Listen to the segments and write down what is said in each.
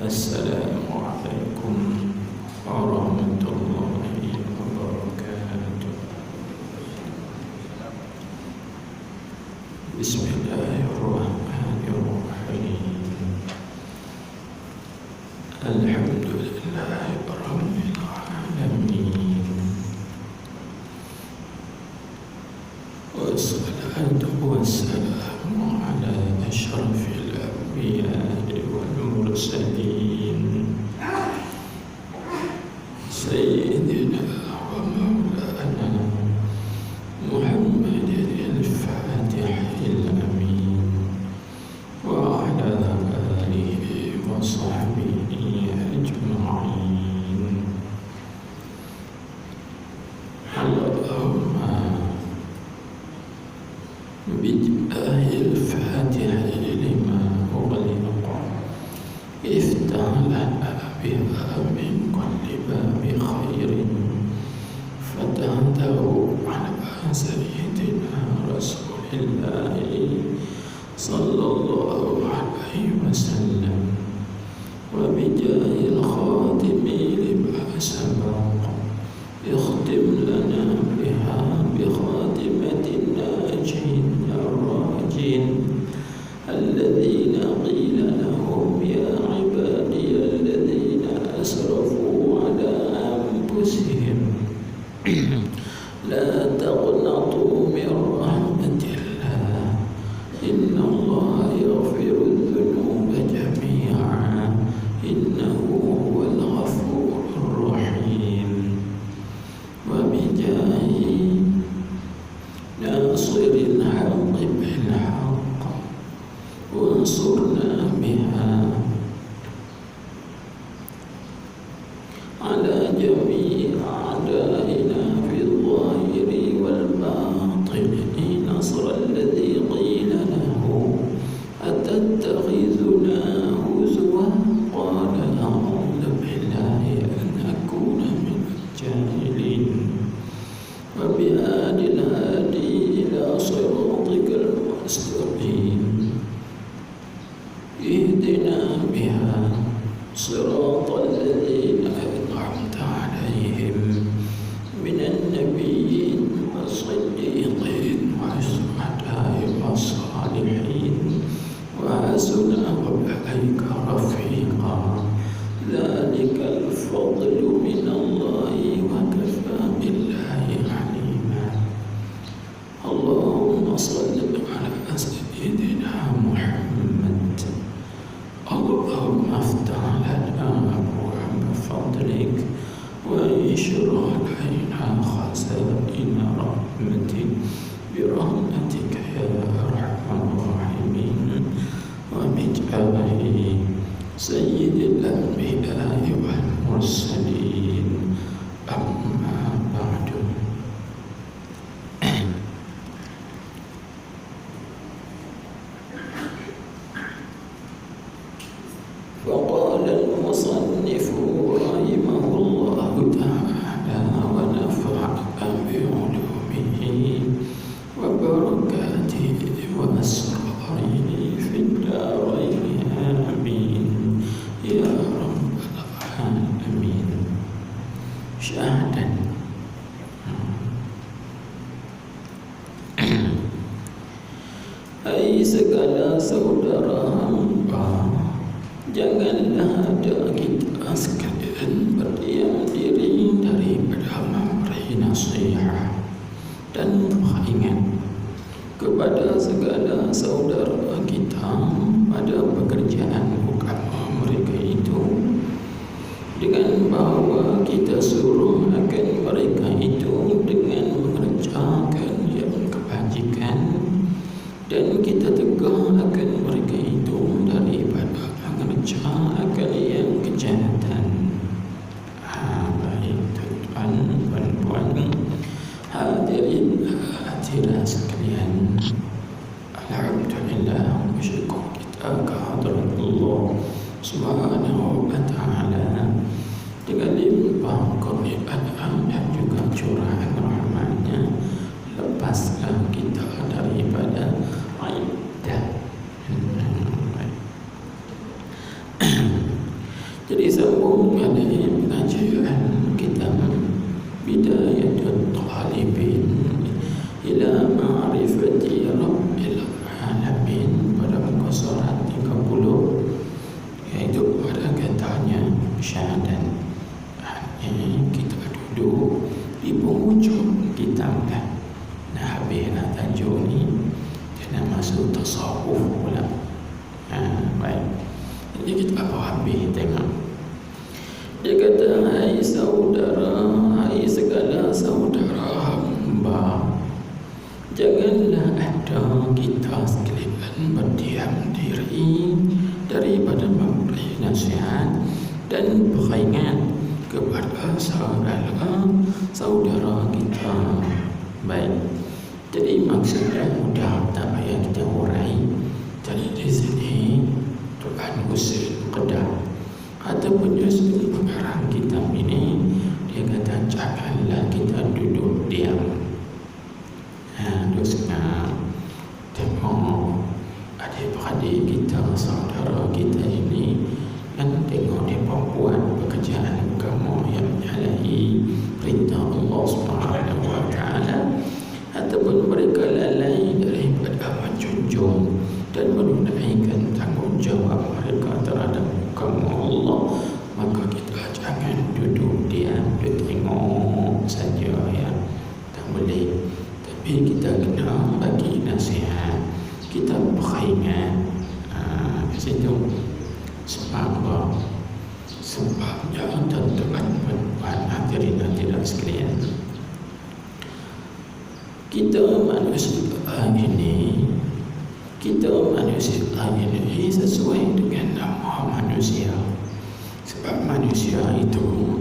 Assalamualaikum warahmatullahi wabarakatuh. Bismillahirrahmanirrahim. Alhamdulillahi rabbil alamin. Wassalatu wassalamu ala asyrafil anbiya'i wal mursalin sayyidina wa maulana Muhammadin al-Fatihil amin wa ala alihi wa sahbihi ajma'in. Allahumma bijahil fatihil lima ughliqa iftah lana biha min kulli babi khairin fatahtahu ala sayyidina rasulillahi sallallahu alaihi wasallam wa bijahil khatimi lima sabaq ikhtim lana biha bi khatimatin najin ar-rajin alladhina qila lahum ya ibadiy alladhina asrafu ala anfusihim la taqnatu min rahmatillah inna allaha yaghfiru dhunuba jami'a innahu huwal ghafurur rahim. Wa bijahi nasiril haqqi bil haqq wansurna biha ala jami'i a'daina fil zahiri wal batini nasra alladhi qila lahu atattakhizuna huzwa qala a'udhu billahi an akuna minal jahilin. Wa bi'adil hadi ila siratikal mustaqim ihdina biha siratal ladzina an'amta 'alaihim minan nabiyyin was-siddiqin was-syuhada'i was-salihin wa hasuna ulaika rafiqa. Dzalikal fadlu minallahi wa kafaa billahi 'alima. Allahumma shalli 'ala sayyidina Muhammad. Allahumma aftah lana abwaaba fadlik wa inshrah alaina khazaa'ina rahmatik bi rahmatika ya arhamar rahimin. Wa bijaahi sayyidil anbiya'i wal mursalin amma ba'du. فقال المصنف رحمه الله تعالى ونفعنا بعلومه وبركاته وأسراره في الدارين آمين يا رب العالمين. Syahadat. Hai segala saudara hamba, janganlah ada kita sekalian berdiam diri daripada memberi nasihat dan ingat kepada segala saudara kita pada pekerjaan agama mereka itu, dengan bahawa kita suruh akan mereka itu dengan mengerjakan yang kebajikan dan kita tegah akan mereka itu daripada mengerjakan yang kejahatan. Baik tuan dan puan hadirin hadirat sekalian, alhamdulillah bersyukur kita kehadirat Allah Subhanahu wa ta'ala dengan limpah kurniaan dan juga curahan rahmatnya. Lepaskan kita daripada iddah Jadi sambung pada pengajian kita Bidayatul Talibin ila ma'rifati Rabbil Alamin pada muka surat 30, iaitu pada katanya syahadat. Ini kita duduk di penghujung kitab dah. Nah, habislah tajuk ni, dia nak masuk tasawuf pula. Baik. Jadi kita apa habis tengok. Dia kata, hai saudara, hai segala saudara hamba, janganlah ada kita sekalian berdiam diri daripada memberi nasihat dan peringat kepada saudara kita. Baik. Jadi maksudnya mudah, tak payah kita urai. Jadi di sini Tuhan Husin Kedah ataupun Yusuf pengarang kitab ini, dia kata janganlah kita duduk diam. Terus tengok adik-beradik kita, saudara kita ini kan, tengok dia buat pekerjaan agama yang menyalahi perintah Allah Subhanahu wa Ta'ala, ataupun mereka lalai daripada menjunjung dan menunaikan tanggungjawab mereka terhadap agama Allah, maka kita jangan duduk diam, duduk tengok saja, ya. Tak boleh. Tapi kita kena bagi nasihat, kita peringat. Di situ sebab sebabnya tuan-tuan puan hadirin sekalian, kita manusia ini sesuai dengan nama manusia. Sebab manusia itu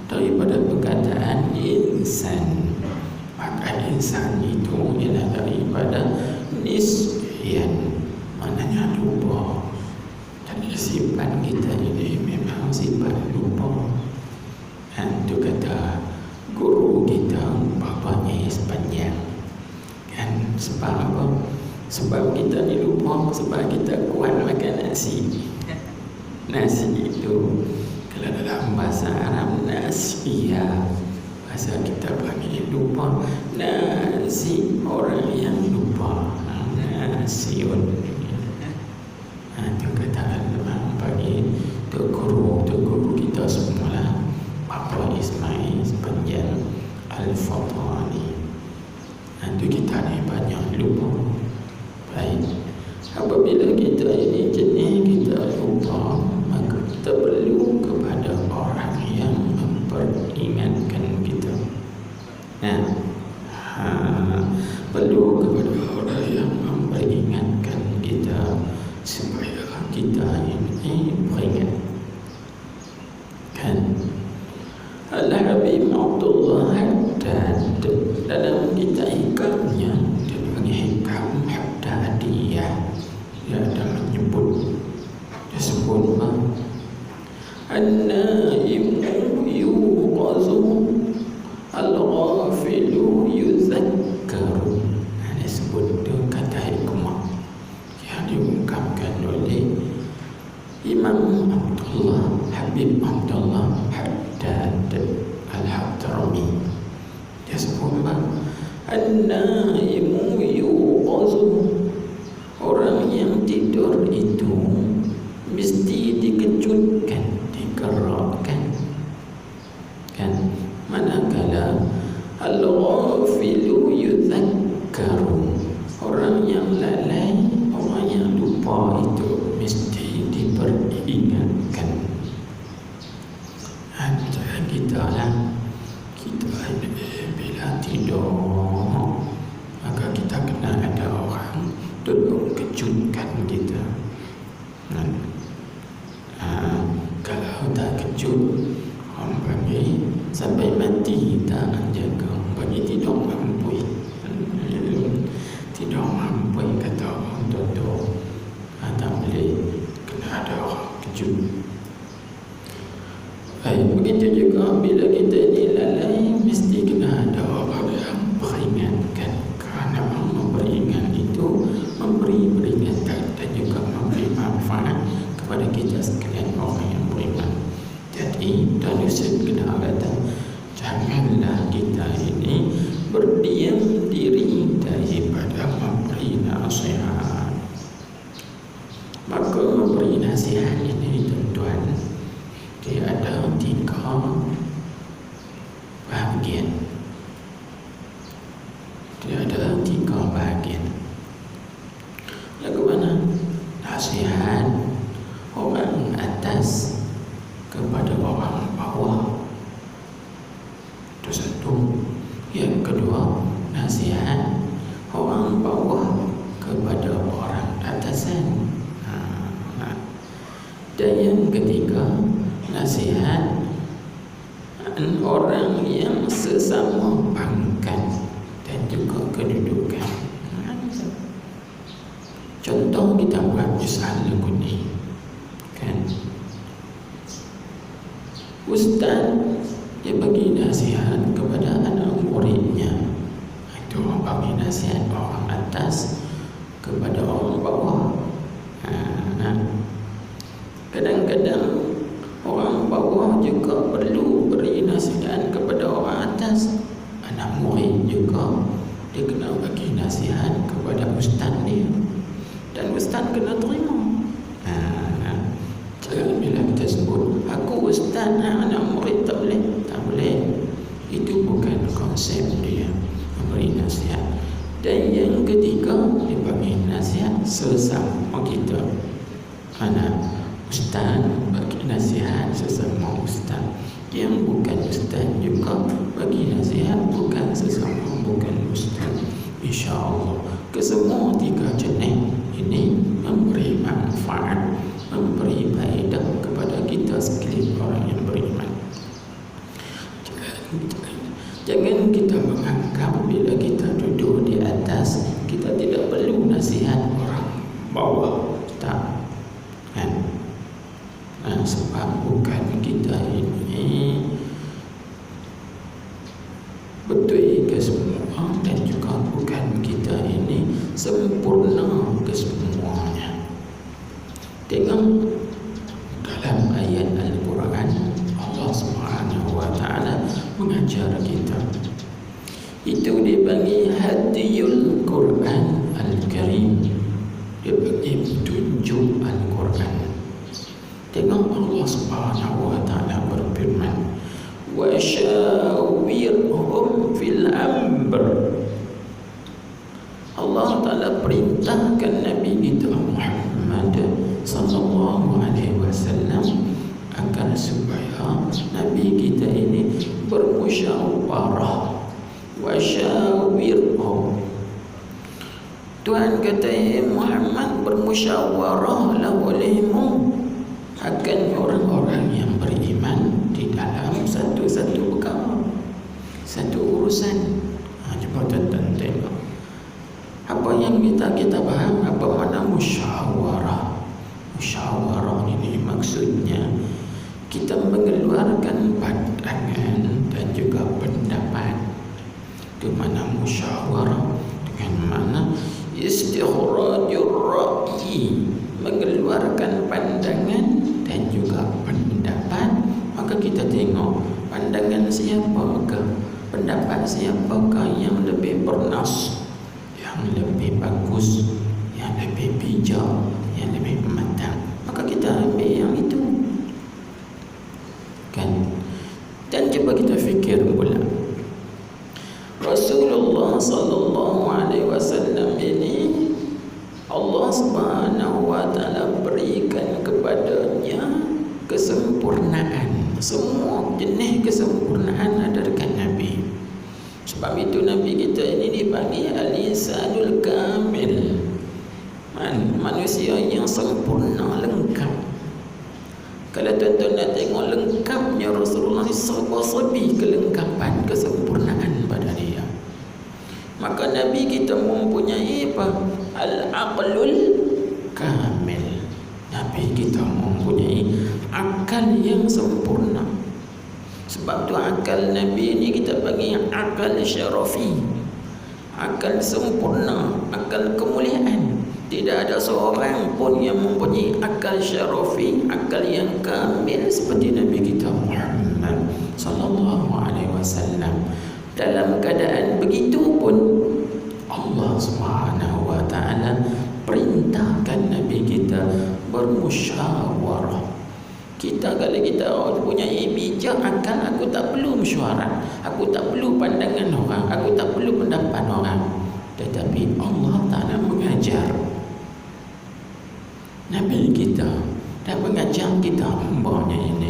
daripada perkataan insan, maka insan itu ialah daripada nisyan, maknanya lupa. Dan sifat kita ini memang sifat lupa. Itu kata guru kita, bapaknya sepanjang kan. Sebab apa? Sebab kita ni lupa, sebab kita kuat makan nasi. Nasi itu kalau dalam bahasa Arab nasi, ya, bahasa kita panggil lupa. Nasi, orang yang lupa, nasiun. Itu kata memang bagi guru kita semula, Bapak Ismail sepanjang Al-Fatani. Itu kita ni banyak lupa. Baik. Apabila kita ini jenis kita lupa, maka kita perlu kepada orang yang memperingatkan kita. Perlu kepada orang yang memperingatkan kita supaya kita ini peringat. Kan? Al-Habib Abdullah Haddad dalam kitab hikamnya, dia panggil hikam Haddadiyah, dia ada menyebut, dia sebut an-naimu yuqazu al-ghafilu yuzakkaru. Dia sebut tu kata hikmah yang diungkapkan oleh Imam Abdullah Habib Abdullah Haddad Al-Hadrami. Dia sebut an-naimu yuqazu, orang yang tidur itu mesti dikejutkan, digerakkan. Kan? Manakala al-ghafilu yuzakkaru, orang yang lalai, orang yang lupa itu mesti diperingatkan. Jangan kita lah, kita bila tidur, maka kita kena ada orang tolong kejutkan kita. Kalau tak kejut, orang panggil sampai mati tak jaga, bagi tidak mampu. Tidak mampu kata orang tua, tak boleh, kena ada orang kejut. Begitu juga bila kita ni lalai, mesti kena ada orang yang peringatkan. Kerana memperingat itu memberi peringatan dan juga memberi manfaat kepada kita sekalian orang yang beriman. Ustaz kena kata, janganlah kita ini berdiam diri daripada memberi nasihat. Maka memberi nasihat ini tuan-tuan, dia ada 3 bahagian. Dia ada 3 bahagian. Lagu mana? Nasihat orang atas kepada orang bawah, itu satu. Yang kedua, nasihat orang bawah kepada orang atasan. Dan yang ketiga, nasihat orang yang sesama pangkat dan juga kedudukan. Contoh kita buat misal lagu ni, kan? Ustaz dia bagi nasihat kepada anak muridnya. Itu bagi nasihat orang atas kepada orang bawah. Kadang-kadang orang bawah juga perlu beri nasihat kepada orang atas. Anak murid juga dia kena bagi nasihat kepada ustaz dia, dan ustaz kena terima. Jangan bila kita sebut aku ustaz, anak murid tak boleh. Tak boleh. Itu bukan konsep dia memberi nasihat. Dan yang ketiga, dia bagi nasihat sesama kita. Ustaz bagi nasihat sesama ustaz. Yang bukan ustaz juga bagi nasihat bukan sesama, bukan ustaz. InsyaAllah kesemua 3 jenis ini memberi manfaat, memberi faedah kepada kita sekalian orang yang beriman. Jangan kita menganggap bila kita duduk di atas kita tidak perlu nasihat orang bawah. Tak, kan? Sebab bukan kita ini betul ke semua, dan juga bukan kita ini sempurna ke semuanya. Tengok dalam ayat Al-Quran, Allah Subhanahu wa ta'ala mengajar kita. Itu dipanggil hadiyul Quran Al-Karim. Dia bagi petunjuk Al-Quran. Tengok Allah Subhanahu wa ta'ala berfirman, wa syawirhum fil amr. Allah Ta'ala perintahkan Nabi kita Muhammad sallallahu alaihi wasallam agar supaya Nabi kita ini bermusyawarah. Wa syawirhum, Tuhan kata, Muhammad bermusyawarahlah olehmu akan orang-orang yang beriman di dalam satu-satu perkara, satu urusan. Cuba tuan-tuan tengok apa yang kita faham apa makna musyawarah. Musyawarah ini maksudnya kita mengeluarkan pandangan dan juga pendapat. Itu mana musyawarah, dengan mana istikhrajur ra'yi, mengeluarkan pandangan dan juga pendapat. Maka kita tengok pandangan siapakah, pendapat siapakah yang lebih bernas, yang lebih bagus, yang lebih bijak, yang lebih matang, maka kita ambil yang itu, kan? Dan coba kita fikir pula, Rasulullah sallallahu alaihi wasallam ini Allah Subhanahu wa ta'ala berikan kepadanya kesempurnaan. Semua jenis kesempurnaan ada dekat Nabi. Sebab itu Nabi kita ini dipanggil al-insanul kamil, manusia yang sempurna, lengkap. Kalau tuan-tuan nak tengok lengkapnya Rasulullah, serba-serbi kelengkapan, kesempurnaan pada dia. Maka Nabi kita mempunyai apa? Al-aqlul kamil. Nabi kita mempunyai akal yang sempurna. Sebab tu akal Nabi ini kita panggil akal syarafi, akal sempurna, akal kemuliaan. Tidak ada seorang pun yang mempunyai akal syarafi, akal yang kamil seperti Nabi kita Muhammad sallallahu alaihi wasallam. Dalam keadaan begitu pun Allah Subhanahu wa taala perintahkan Nabi kita bermusyawarah. Kita kalau kita punya bijak akal, aku tak perlu mesyuarat, aku tak perlu pandangan orang, aku tak perlu pendapat orang. Tetapi Allah Ta'ala mengajar Nabi kita dan mengajar kita hambanya ini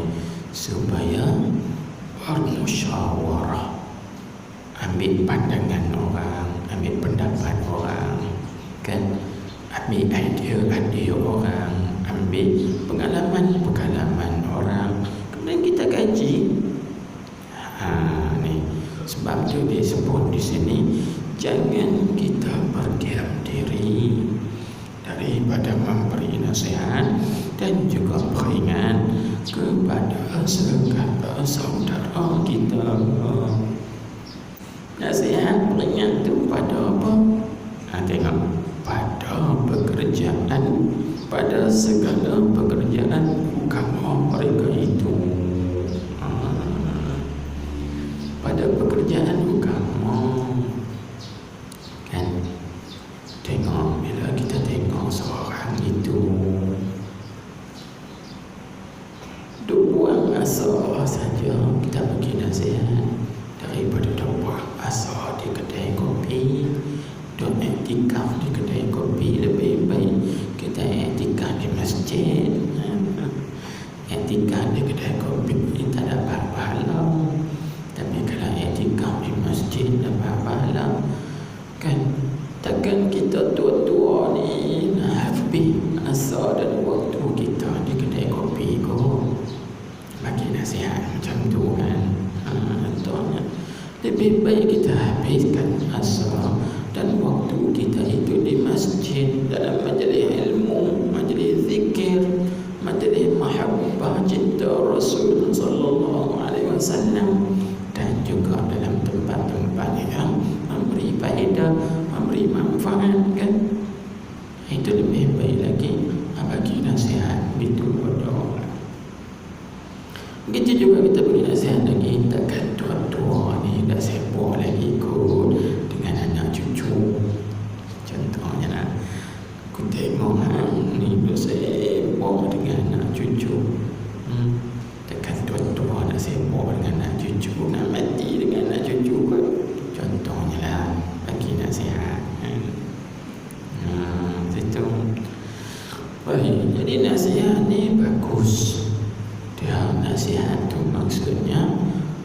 supaya bermusyawarah, ambil pandangan orang, ambil pendapat orang, kan, ambil idea orang, ambil pengalaman orang, kemudian kita kaji. Ni sebab tu dia sebut di sini, jangan kita berdiam diri daripada memberi nasihat dan juga peringat kepada saudara kita. Nasihat peringat tu pada apa? Tengok, pada pekerjaan, pada segala pekerjaan agama mereka itu. Pada pekerjaan agama, kan, tengok, bila kita tengok seorang itu duk buang asal saja, kita bagi nasihat daripada duk buang asal di kedai kopi, duk iktikaf di kedai kopi. Lebih baik kita iktikaf di masjid. Iktikaf di kedai kopi tak dapat pahala, tapi kalau iktikaf di masjid dapat pahala, kan. Takkan kita tua-tua ni nak habis asa dan waktu kita di kedai kopi ko bagi nasihat macam tu, kan. Contohnya, lebih baik kita habiskan asa dan waktu kita itu di masjid, dalam majlis ilmu, majlis zikir, majlis mahabbah cinta Rasul sallallahu alaihi wasallam, dan juga dalam tempat-tempat yang memberi faedah, memberi manfaat, kan. Itu lebih baik lagi bagi nasihat itu pada orang. Begitu juga kita beri nasihat lagi, takkan tua-tua ni dah sibuk lagi ikut dengan anak cucu. Contohnya lah, aku tengok ni bersibuk dengan anak cucu. Takkan tua-tua nak sibuk dengan anak cucu, nak mati dengan anak cucu kot. Contohnya lah, bagi nasihat. Itu baik. Jadi nasihat ni bagus. Dia nasihat tu maksudnya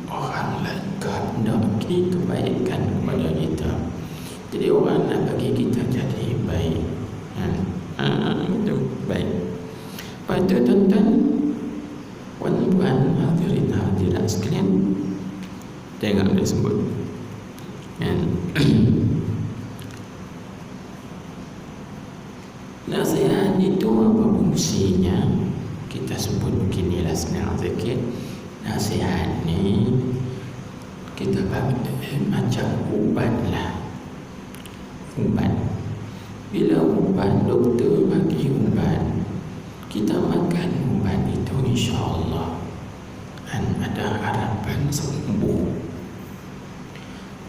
orang lain kehendaki kebaikan kepada kita. Jadi orang nak bagi kita jadi baik. Itu baik. Lepas tu tuan-tuan, puan-puan, hadirin hadirat sekalian, tengok dia sebut, kan. Nasihat itu apa fungsinya? Kita sebut beginilah senang sikit. Nasihat ni kita bagi macam ubat lah. Ubat. Bila ubat, doktor bagi ubat, kita makan ubat itu insya-Allah ada harapan sembuh.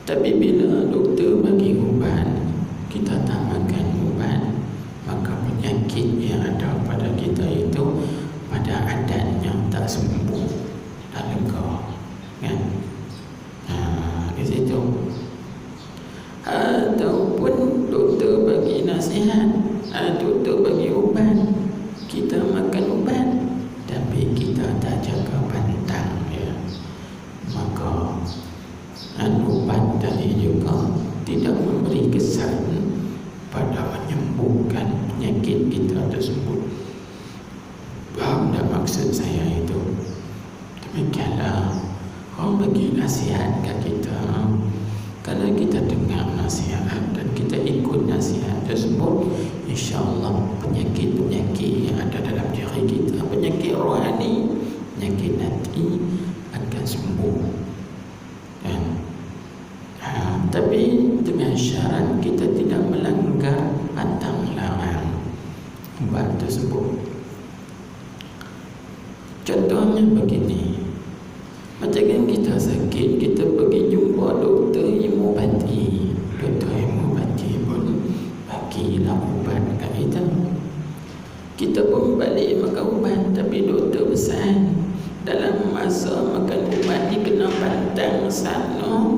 Tapi bila doktor bagi ubat, kita tak makan ubat, maka penyakit yang ada pada kita itu pada adatnya tak sembuh, tak lega, kan. Di situ. Ataupun doktor bagi nasihat, doktor bagi ubat, kita makan ubat tapi kita tak jaga pantang, ya, maka ubat tadi juga tidak memberi kesan pada menyembuhkan penyakit kita tersebut. Faham tak maksud saya itu? Demikianlah orang bagi nasihat ke kita. Kalau kita dengar nasihat dan kita ikut nasihat tersebut, insya-Allah penyakit-penyakit yang ada dalam diri kita, penyakit rohani, penyakit hati akan sembuh. Dan tapi dengan syarat kita tidak melanggar pantang larang ubat tersebut. Contohnya begini, macam Kita pun balik makan ubat, tapi doktor pesan dalam masa makan ubat ni kena pantang sana.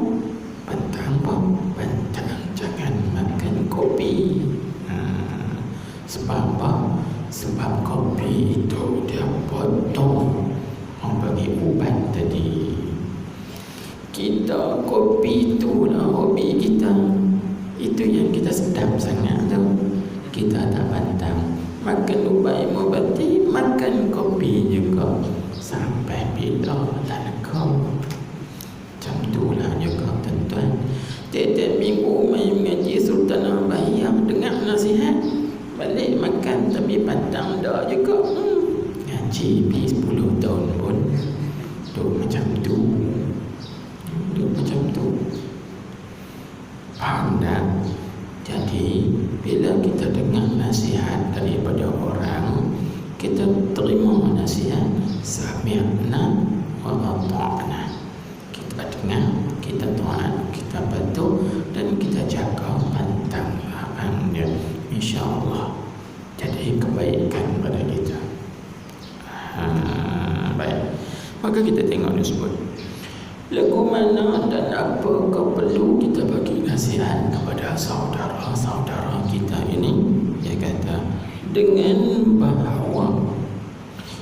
Pantang apa? Pantang jangan makan kopi. Sebab apa? Sebab kopi itu dia potong bagi ubat tadi. Kita kopi itulah hobi kita. Itu yang kita sedap sangat tu. Kita tak pantang. Makan ubat mengobati, makan kopi juga. Sampai bila tak lekau. Macam itulah juga tuan-tuan. Tiap-tiap minggu main mengaji Sultan Al-Bahiyah, dengar nasihat. Balik makan tapi pantang dah juga. Ngaji pergi 10 tahun pun duk macam tu. Duk macam tu. Faham tak? Jadi bila kita dengar nasihat daripada orang, kita terima nasihat, sami'na wa ata'na. Kita dengar, kita taat, kita patuh dan kita jaga pantang larangnya. InsyaAllah jadi kebaikan pada kita. Baik, maka kita tengok dia sebut lagu mana dan apakah perlu kita bagi nasihat kepada saudara-saudara kita ini. Dia kata dengan bahawa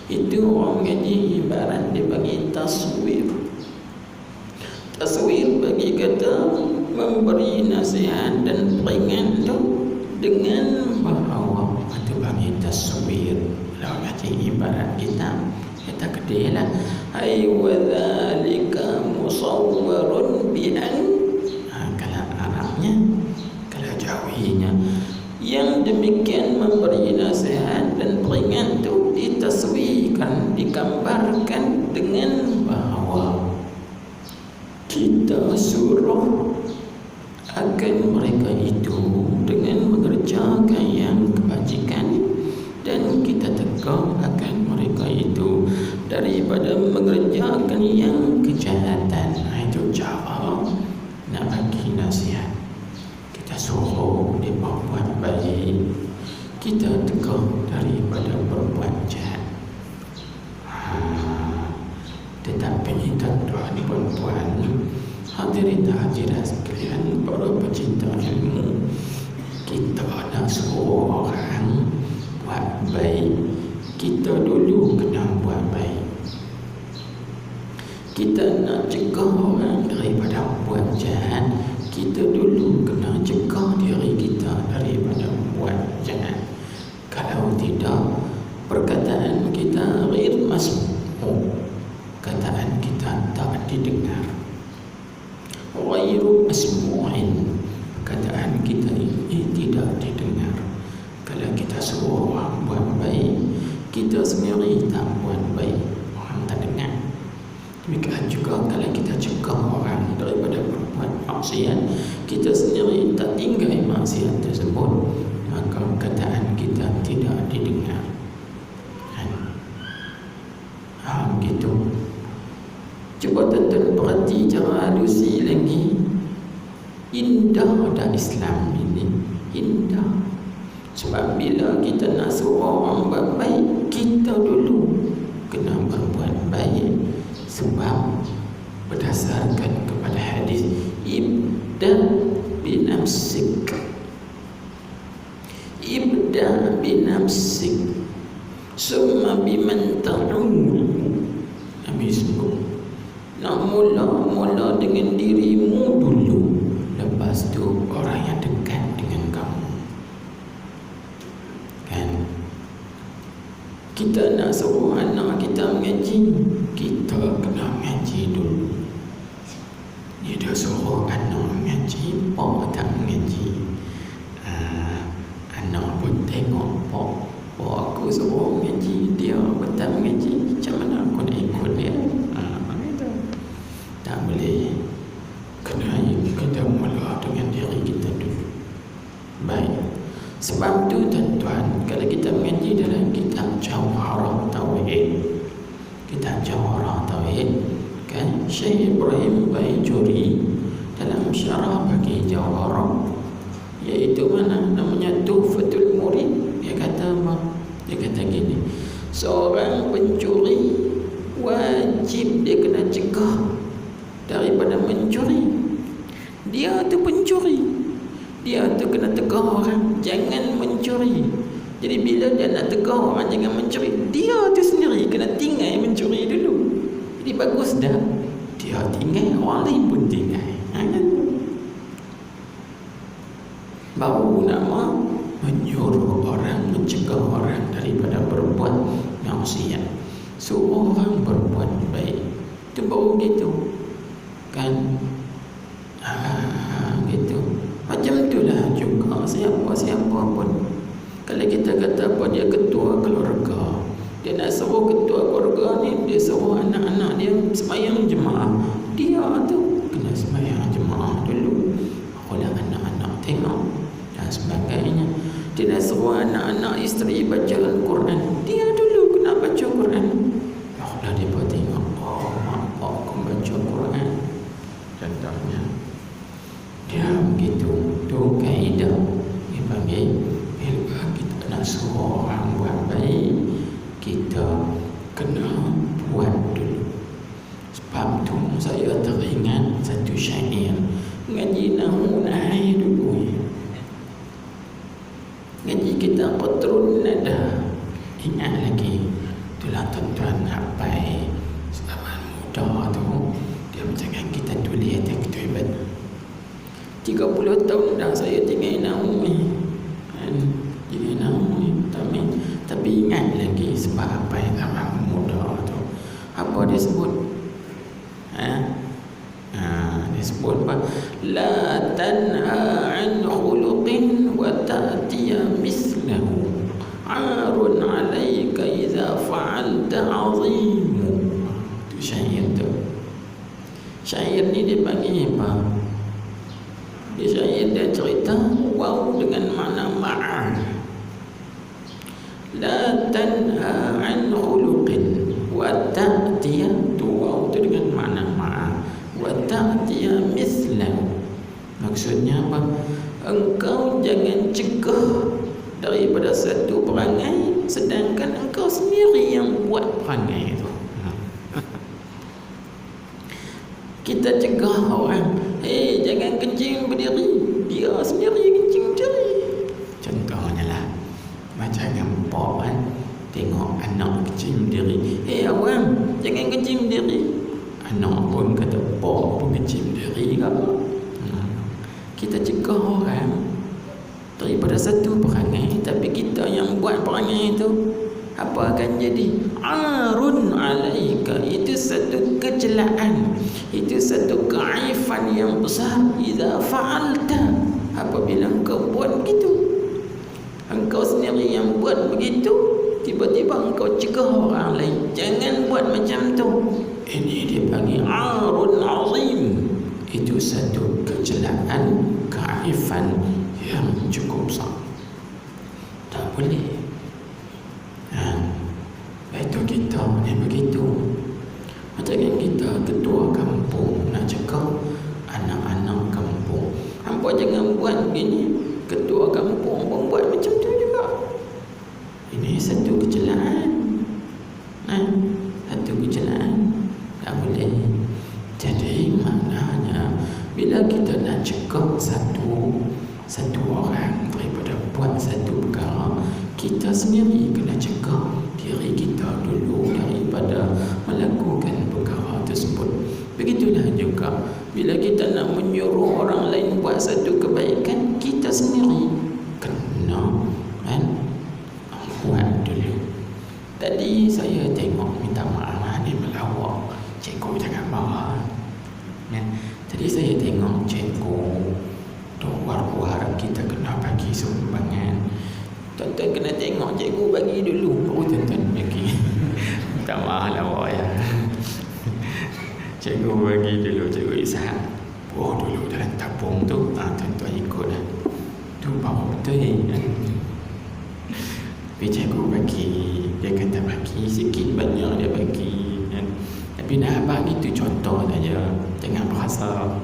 itu orang mengaji ibarat dia bagi taswir. Taswir bagi kata memberi nasihat dan peringat tu dengan bahawa itu bagi taswir. Kalau ngaji ibarat kita kedai lah. Ay wa dhalika musawwarun bi'an. Kalau Arabnya, kalau Jawinya, yang demikian memberi nasihat dan peringat itu ditaswirkan, digambarkan dengan bahawa kita suruh akan mereka itu dengan mengerjakan yang kebajikan, dan kita tegur akan mereka itu daripada mengerjakan yang kejahatan. Itu cara nak bagi nasihat. Kita suruh dia berbuat baik, kita tegur daripada berbuat jahat. Tetapi tuan-tuan dan puan-puan, hadirin hadirat sekalian, para pecinta ilmu, kita nak suruh orang buat baik, kita dulu kena buat baik. Kita nak cegah orang daripada buat jahat, kita dulu kena cegah diri kita daripada buat jahat. Kalau tidak, perkataan kita ghair masmu', kataan kita tak didengar. Ghairu masmu'in, kataan kita ini tidak didengar. Kalau kita suruh orang buat baik, kita sendiri tak buat baik, orang tak dengar. Demikian juga kalau kita cegah orang daripada berbuat maksiat, kita sendiri tak tinggal maksiat tersebut, maka kataan kita tidak didengar. Begitu. Cuba tuan-tuan perhati cara alusi lagi. Indah dah Islam ini, indah. Sebab bila kita nak suruh orang buat baik, kita dulu kena berbuat baik. Sebab berdasarkan kepada hadis, ibda binafsik, ibda binafsik summa biman ta'ul. Nabi sebut nak mula dengan dirimu dulu, lepas tu orang yang dekat dengan kamu. Kita nak suruh anak kita mengaji, kita kena mengaji dulu. Dia dah suruh anak mengaji, pak tak mengaji. Anak pun tengok pak aku suruh mengaji, dia pun tak mengaji, macam mana aku nak ikut dia? Tak boleh. Kena kita mula dengan diri kita dulu. Baik. Sebab tu tuan-tuan, kalau kita mengaji dalam kitab Jawharah Tauhid, kitab Jawharah Tauhid, kan, Syekh Ibrahim Baijuri dalam syarah bagi Jawharah, iaitu mana namanya Tuhfatul Murid, dia kata apa? Dia kata Seorang pencuri wajib dia kena cegah daripada mencuri. Dia tu pencuri, dia tu kena tegur orang jangan mencuri. Jadi bila dia nak tegur orang jangan mencuri, dia tu sendiri kena tinggal mencuri dulu. Jadi bagus dah, dia tinggal, orang lain pun tinggal, kan? Baru nama menyuruh orang, mencegah orang daripada berbuat maksiat, suruh orang berbuat baik. Itu baru gitu, kan? Gitu. Macam itulah juga siapa-siapa pun. Kalau kita kata apa, dia ketua keluarga, dia nak suruh ketua keluarga ni, dia suruh anak-anak dia sembahyang jemaah, dia tu kena sembahyang jemaah dulu. Kalau anak-anak tengok dan sebagainya. Dia nak suruh anak-anak isteri baca Al-Quran, dia dulu kena baca Quran. Kalau dia buat tengok, oh mak aku baca Quran contohnya, dia begitu. Tu kaedah dipanggil, bila kita nak suruh orang buat baik, kita kena buat dulu. Sebab tu saya teringat satu syair ngaji nahu nahai dulu, ngaji kita Qatrun Nada. Ingat lagi, itulah tuan-tuan hafal zaman muda tu, dia macam kita tulis taktubat. 30 tahun dah saya tinggal nahu ni, kan? Tinggal nahu ni, tapi ingat lagi sebab apa yang zaman muda tu. Apa dia sebut? Dia sebut apa? La tanha an khuluqin wa ta'tiya mislahu, arun alaika idza fa'alta azimu. Itu syair tu. Syair ni dia panggil apa? Dia syair dia cerita waw dengan makna ma'ah. La tanha an khuluqin wa ta'tiya, tu waw tu dengan makna ma'ah, wa ta'tiya mislahu. Maksudnya apa? Engkau jangan cegah daripada satu perangai sedangkan engkau sendiri yang buat perangai itu. Kita cegah orang, jangan kencing berdiri, dia sendiri kencing berdiri. Contohnya lah, macam nampak kan, tengok anak kencing berdiri, awam jangan kencing berdiri. Anak pun kata, pak pun kencing berdiri kan? Kita cegah orang daripada satu perangai, tapi kita yang buat perangai itu, apa akan jadi? Arun alaika, itu satu kecelaan, itu satu keaifan yang besar. Idza fa'alta, apabila engkau buat begitu, engkau sendiri yang buat begitu, tiba-tiba engkau cegah orang lain jangan buat macam tu. Ini dipanggil arun azim, itu satu kecelaan, keaifan yang cukup besar. Tak boleh. Itu kita ni begitu. Macam kita ketua kampung nak cakap anak-anak kampung, hampa jangan buat begini. Ketua kampung pun buat macam tu juga. Ini satu kecelaan, satu kecelaan. Tak boleh. Jadi maknanya bila kita nak cakap satu orang daripada buat satu perkara, kita sendiri kena cegah diri kita dulu daripada melakukan perkara tersebut. Begitulah juga bila kita nak menyuruh orang lain buat satu kebaikan, kita sendiri kena buat dulu. Tadi saya tengok, minta maaf ni melawak, cikgu jangan marah. Tadi saya tengok cikgu tu war-war kita kena bagi sumbangan. Tuan-tuan kena tengok cikgu bagi dulu, baru tuan-tuan bagi. Minta maaf lah awak ya. Cikgu bagi dulu, cikgu Ishak dulu dalam tabung tu, tuan-tuan ikut lah. Tu baru betul kan. Tapi cikgu bagi, dia kata bagi sikit banyak dia bagi kan. Tapi nak bagi tu contoh saja, jangan berasa.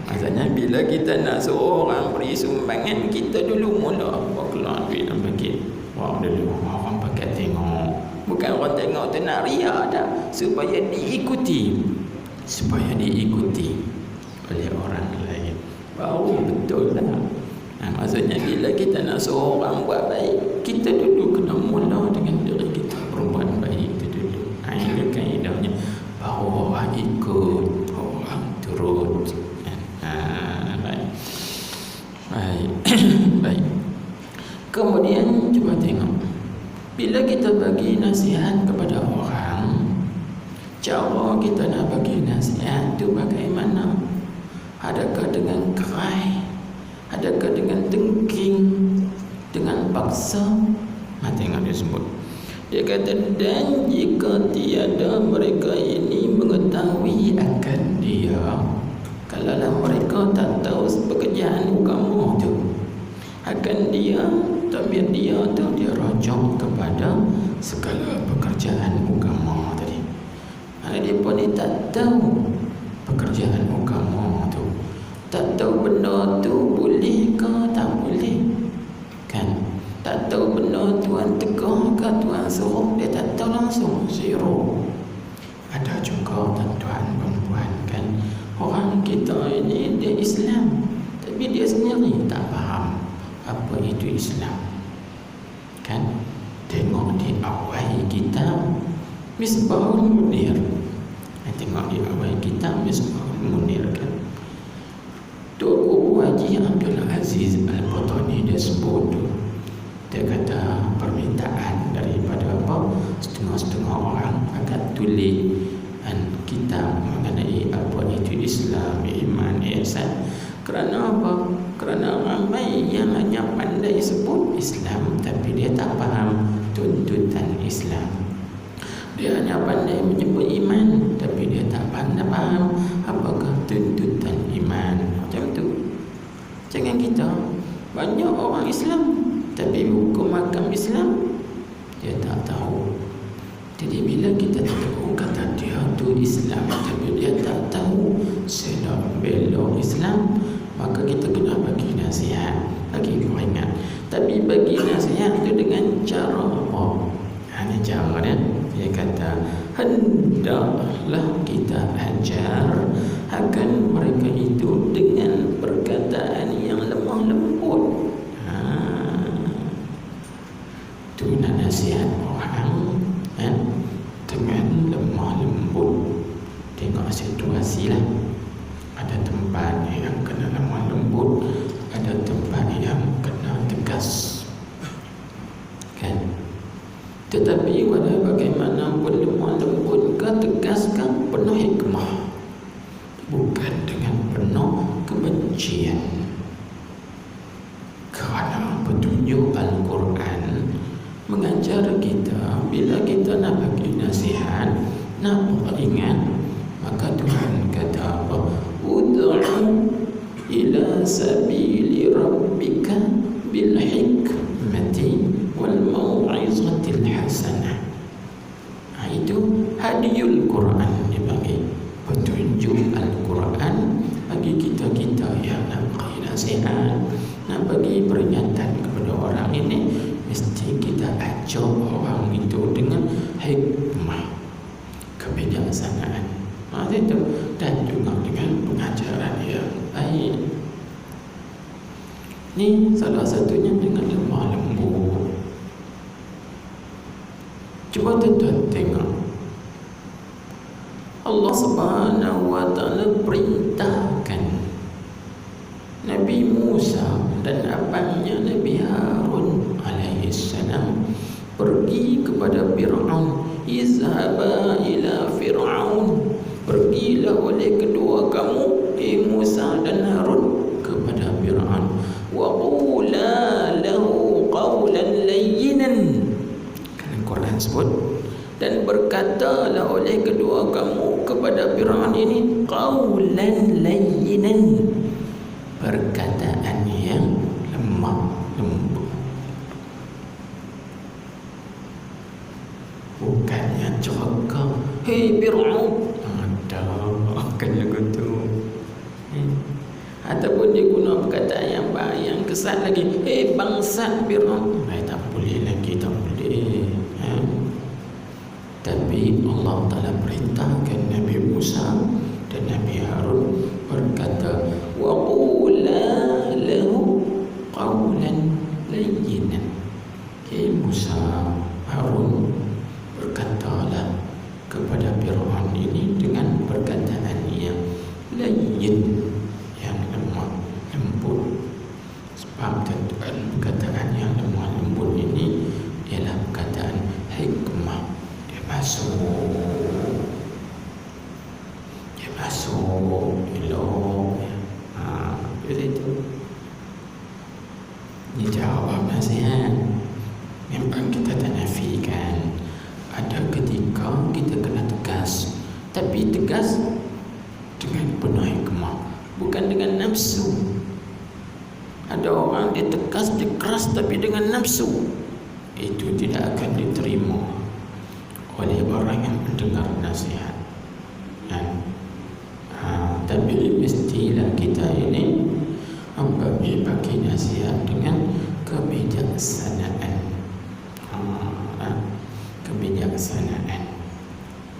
Maksudnya bila kita nak suruh orang beri sumbangan, kita dulu mula keluar duit dan bagi. Dulu orang pakai tengok orang tengok tu nak riak dah, supaya diikuti oleh orang lain. Baru betul lah. Maksudnya bila kita nak suruh orang buat baik, kita dulu kena mula dengan diri kita berbuat baik itu dulu. Ini kaedahnya, baru orang ikut, orang turut. Baik. Kemudian cuba tengok, bila kita bagi nasihat kepada orang, cara kita nak bagi nasihat tu bagaimana? Adakah dengan kerai? Adakah dengan dengking? Dengan paksa? Tengok dia sebut. Dia kata, dan jika tiada mereka ini mengetahui akan dia, kalaulah mereka tak tahu pekerjaan agama tu akan dia, tapi dia tu dia rojok kepada segala pekerjaan agama tadi. Dia pun ni tak tahu pekerjaan agama tu, tak tahu benda tu boleh ke tak boleh, kan? Tak tahu benda Tuhan tegur ke Tuhan suruh, dia tak tahu langsung, zero. Ada juga tuan-tuan perempuan, kan, orang kita ini dia Islam, tapi dia sendiri tak faham apa itu Islam, kan? Tengok di awal kitab Misbahul Munir, tengok di awal kitab Misbahul Munir, kan, Tuan Haji Abdul Aziz Al-Batani dia sebut tu, dia kata permintaan daripada setengah-setengah orang akan tulis kitab mengenai apa itu Islam, iman, ihsan. Kerana apa? Kerana ramai yang hanya pandai sebut Islam, tapi dia tak faham tuntutan Islam. Dia hanya pandai menyebut iman, tapi dia tak faham apakah tuntutan iman. Macam tu. Jangan kita, banyak orang Islam, tapi hukum makam Islam dia tak tahu. Jadi bila kita tahu kata dia tu Islam, tapi dia tak tahu sedap belok Islam, maka kita kena bagi nasihat, bagi peringat. Tapi bagi nasihat itu dengan cara apa? Ini cara dia. Dia kata, hendaklah kita ajar akan mereka itu dengan perkataan yang lemah lembut. Itu nak nasihat orang, dengan lemah lembut. Tengok situasi lah. Ada tempat yang kena lemah lembut, ada tempat yang kena tegas, kan? Tetapi walau bagaimanapun lemah lembut ke tegas kan penuh hikmah, bukan dengan penuh kebencian. Kerana petunjuk Al-Quran mengajar kita, bila kita nak bagi nasihat, nak peringat, maka Tuhan kata apa? Ud'u ila sabili rabbika bil hikmati wal mau'izatil hasanah. Itu hadiyul Quran, dipanggil petunjuk Al-Quran bagi kita-kita yang nak bagi nasihat, nak bagi peringatan kepada orang ini. Mesti kita ajak orang itu dengan hikmah, kebijaksanaan, itu, dan juga dengan pengajaran yang baik. Ini salah satunya dengan lemah lembut. Cuba tuan-tuan tengok, Allah Subhanahu wa ta'ala perintahkan Nabi Musa dan abangnya Nabi Harun alaihissalam pergi kepada Fir'aun. Izhaba ila Fir'aun, pergilah oleh kedua kamu, Musa dan Harun, kepada Fir'aun. Wa qula lahu qawlan layyinan, kan Quran sebut, dan berkatalah oleh kedua kamu kepada Fir'aun ini qawlan layyinan, perkataan yang lemah lembut, bukannya cakap hei Fir'aun, kena gitu. Ataupun dia guna perkataan yang baik, yang kesat lagi, hei bangsa Fir'aun, tak boleh lagi, tak boleh. Tapi Allah Ta'ala perintahkan Nabi Musa dan Nabi Harun berkata, wa qula lahu qawlan layyinan. Musa, Harun, berkatalah kepada Fir'aun ini dengan perkataan yang layyin, yang lemah lembut. Sebab perkataan yang lemah lembut ini ialah perkataan hikmah. Dia masuk elok. Begitu. Ini jawab nasihat. Memang kita tak nafikan ada ketika kita kena tegas, tapi tegas dengan penuh hikmah, bukan dengan nafsu. Ada orang dia tegas, dia keras tapi dengan nafsu, itu tidak akan diterima oleh orang yang mendengar nasihat. Tapi mestilah kita ini bagi nasihat dengan kebijaksanaan. Kebijaksanaan.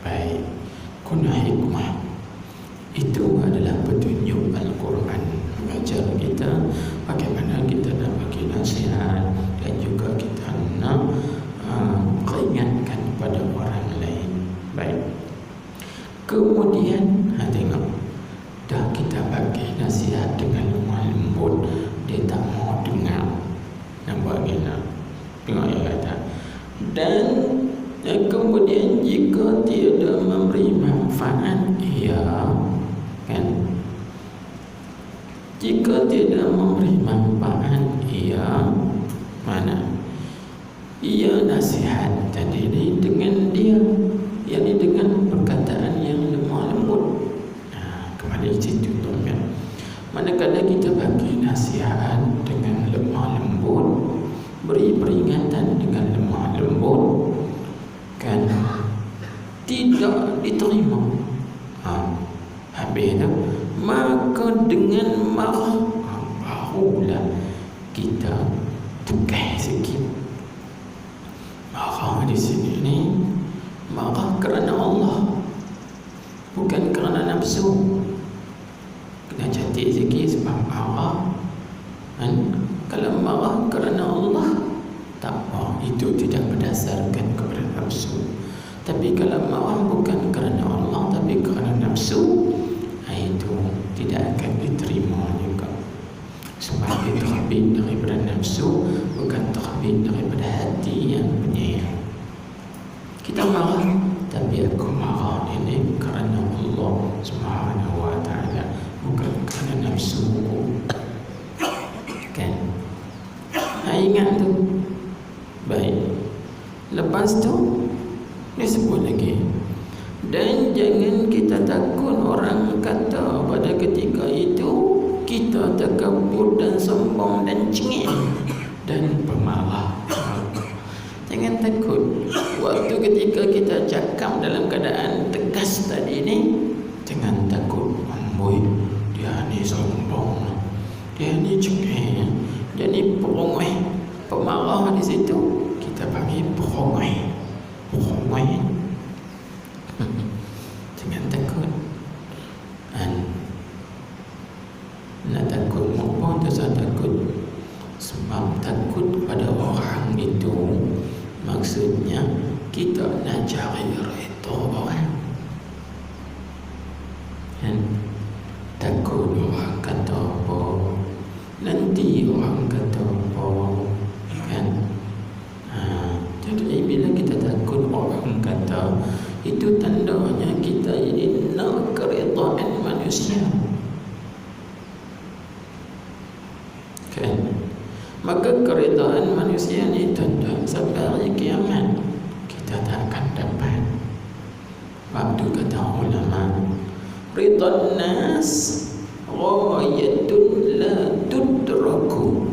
Baik, guna hikmah itu adalah petunjuk Al-Quran, mengajar kita bagaimana kita nak bagi nasihat dan juga kita nak peringatkan pada orang lain. Baik, kemudian tengok, dah kita bagi nasihat dengan lemah lembut, dia tak mau dengar. Nampak kita? Tengok yang kata, dan kemudian jika tiada memberi manfaat, ia kan, jika tidak memberi manfaat, ia mana? Ia nasihat tadi ini dengan dia, yakni dengan perkataan yang lemah lembut. Kembali situ tuan-tuan. Manakala kita bagi nasihat dengan lemah lembut, beri peringatan dengan lemah lembut, kan, tidak diterima, habis itu, maka dengan marah, barulah kita tegas sikit. Marah di sini ni marah kerana Allah, bukan kerana nafsu. Kena cantik sikit sebab marah, kan? Kalau marah kerana Allah, tak apa, itu tidak berdasarkan kepada nafsu. Tapi kalau marah bukan kerana Allah tapi kerana nafsu, itu tidak akan diterima juga. Sebab itu terbit daripada nafsu, bukan terbit daripada hati yang penyayang. Kita marah, tapi aku marah ini kerana Allah Subhanahu wa ta'ala, bukan kerana nafsu. Kan? Ingat tu. Baik. Lepas tu dia sebut lagi, dan jangan kita takut orang kata pada ketika itu kita takabur dan sombong dan cengeng dan pemarah. Jangan takut waktu ketika kita cakap dalam keadaan tegas tadi ni. Jangan takut, amboi, dia ni sombong, dia ni cengeng, dia ni perongoi. Pemarah di situ kita panggil perongoi. Jangan takut. Nak takut apa? Tak takut. Sebab takut pada orang itu maksudnya kita nak cari redha orang. Takut orang kata apa, nanti orang kata apa, kan? Jadi bila kita takut orang kata, itu tandanya kita ini nak keredaan manusia, kan? Maka keredaan manusia ni tanda sampai hari kiamat kita tak akan dapat. Waktu kata ulama, ridhan nas ghayatun la tudraku.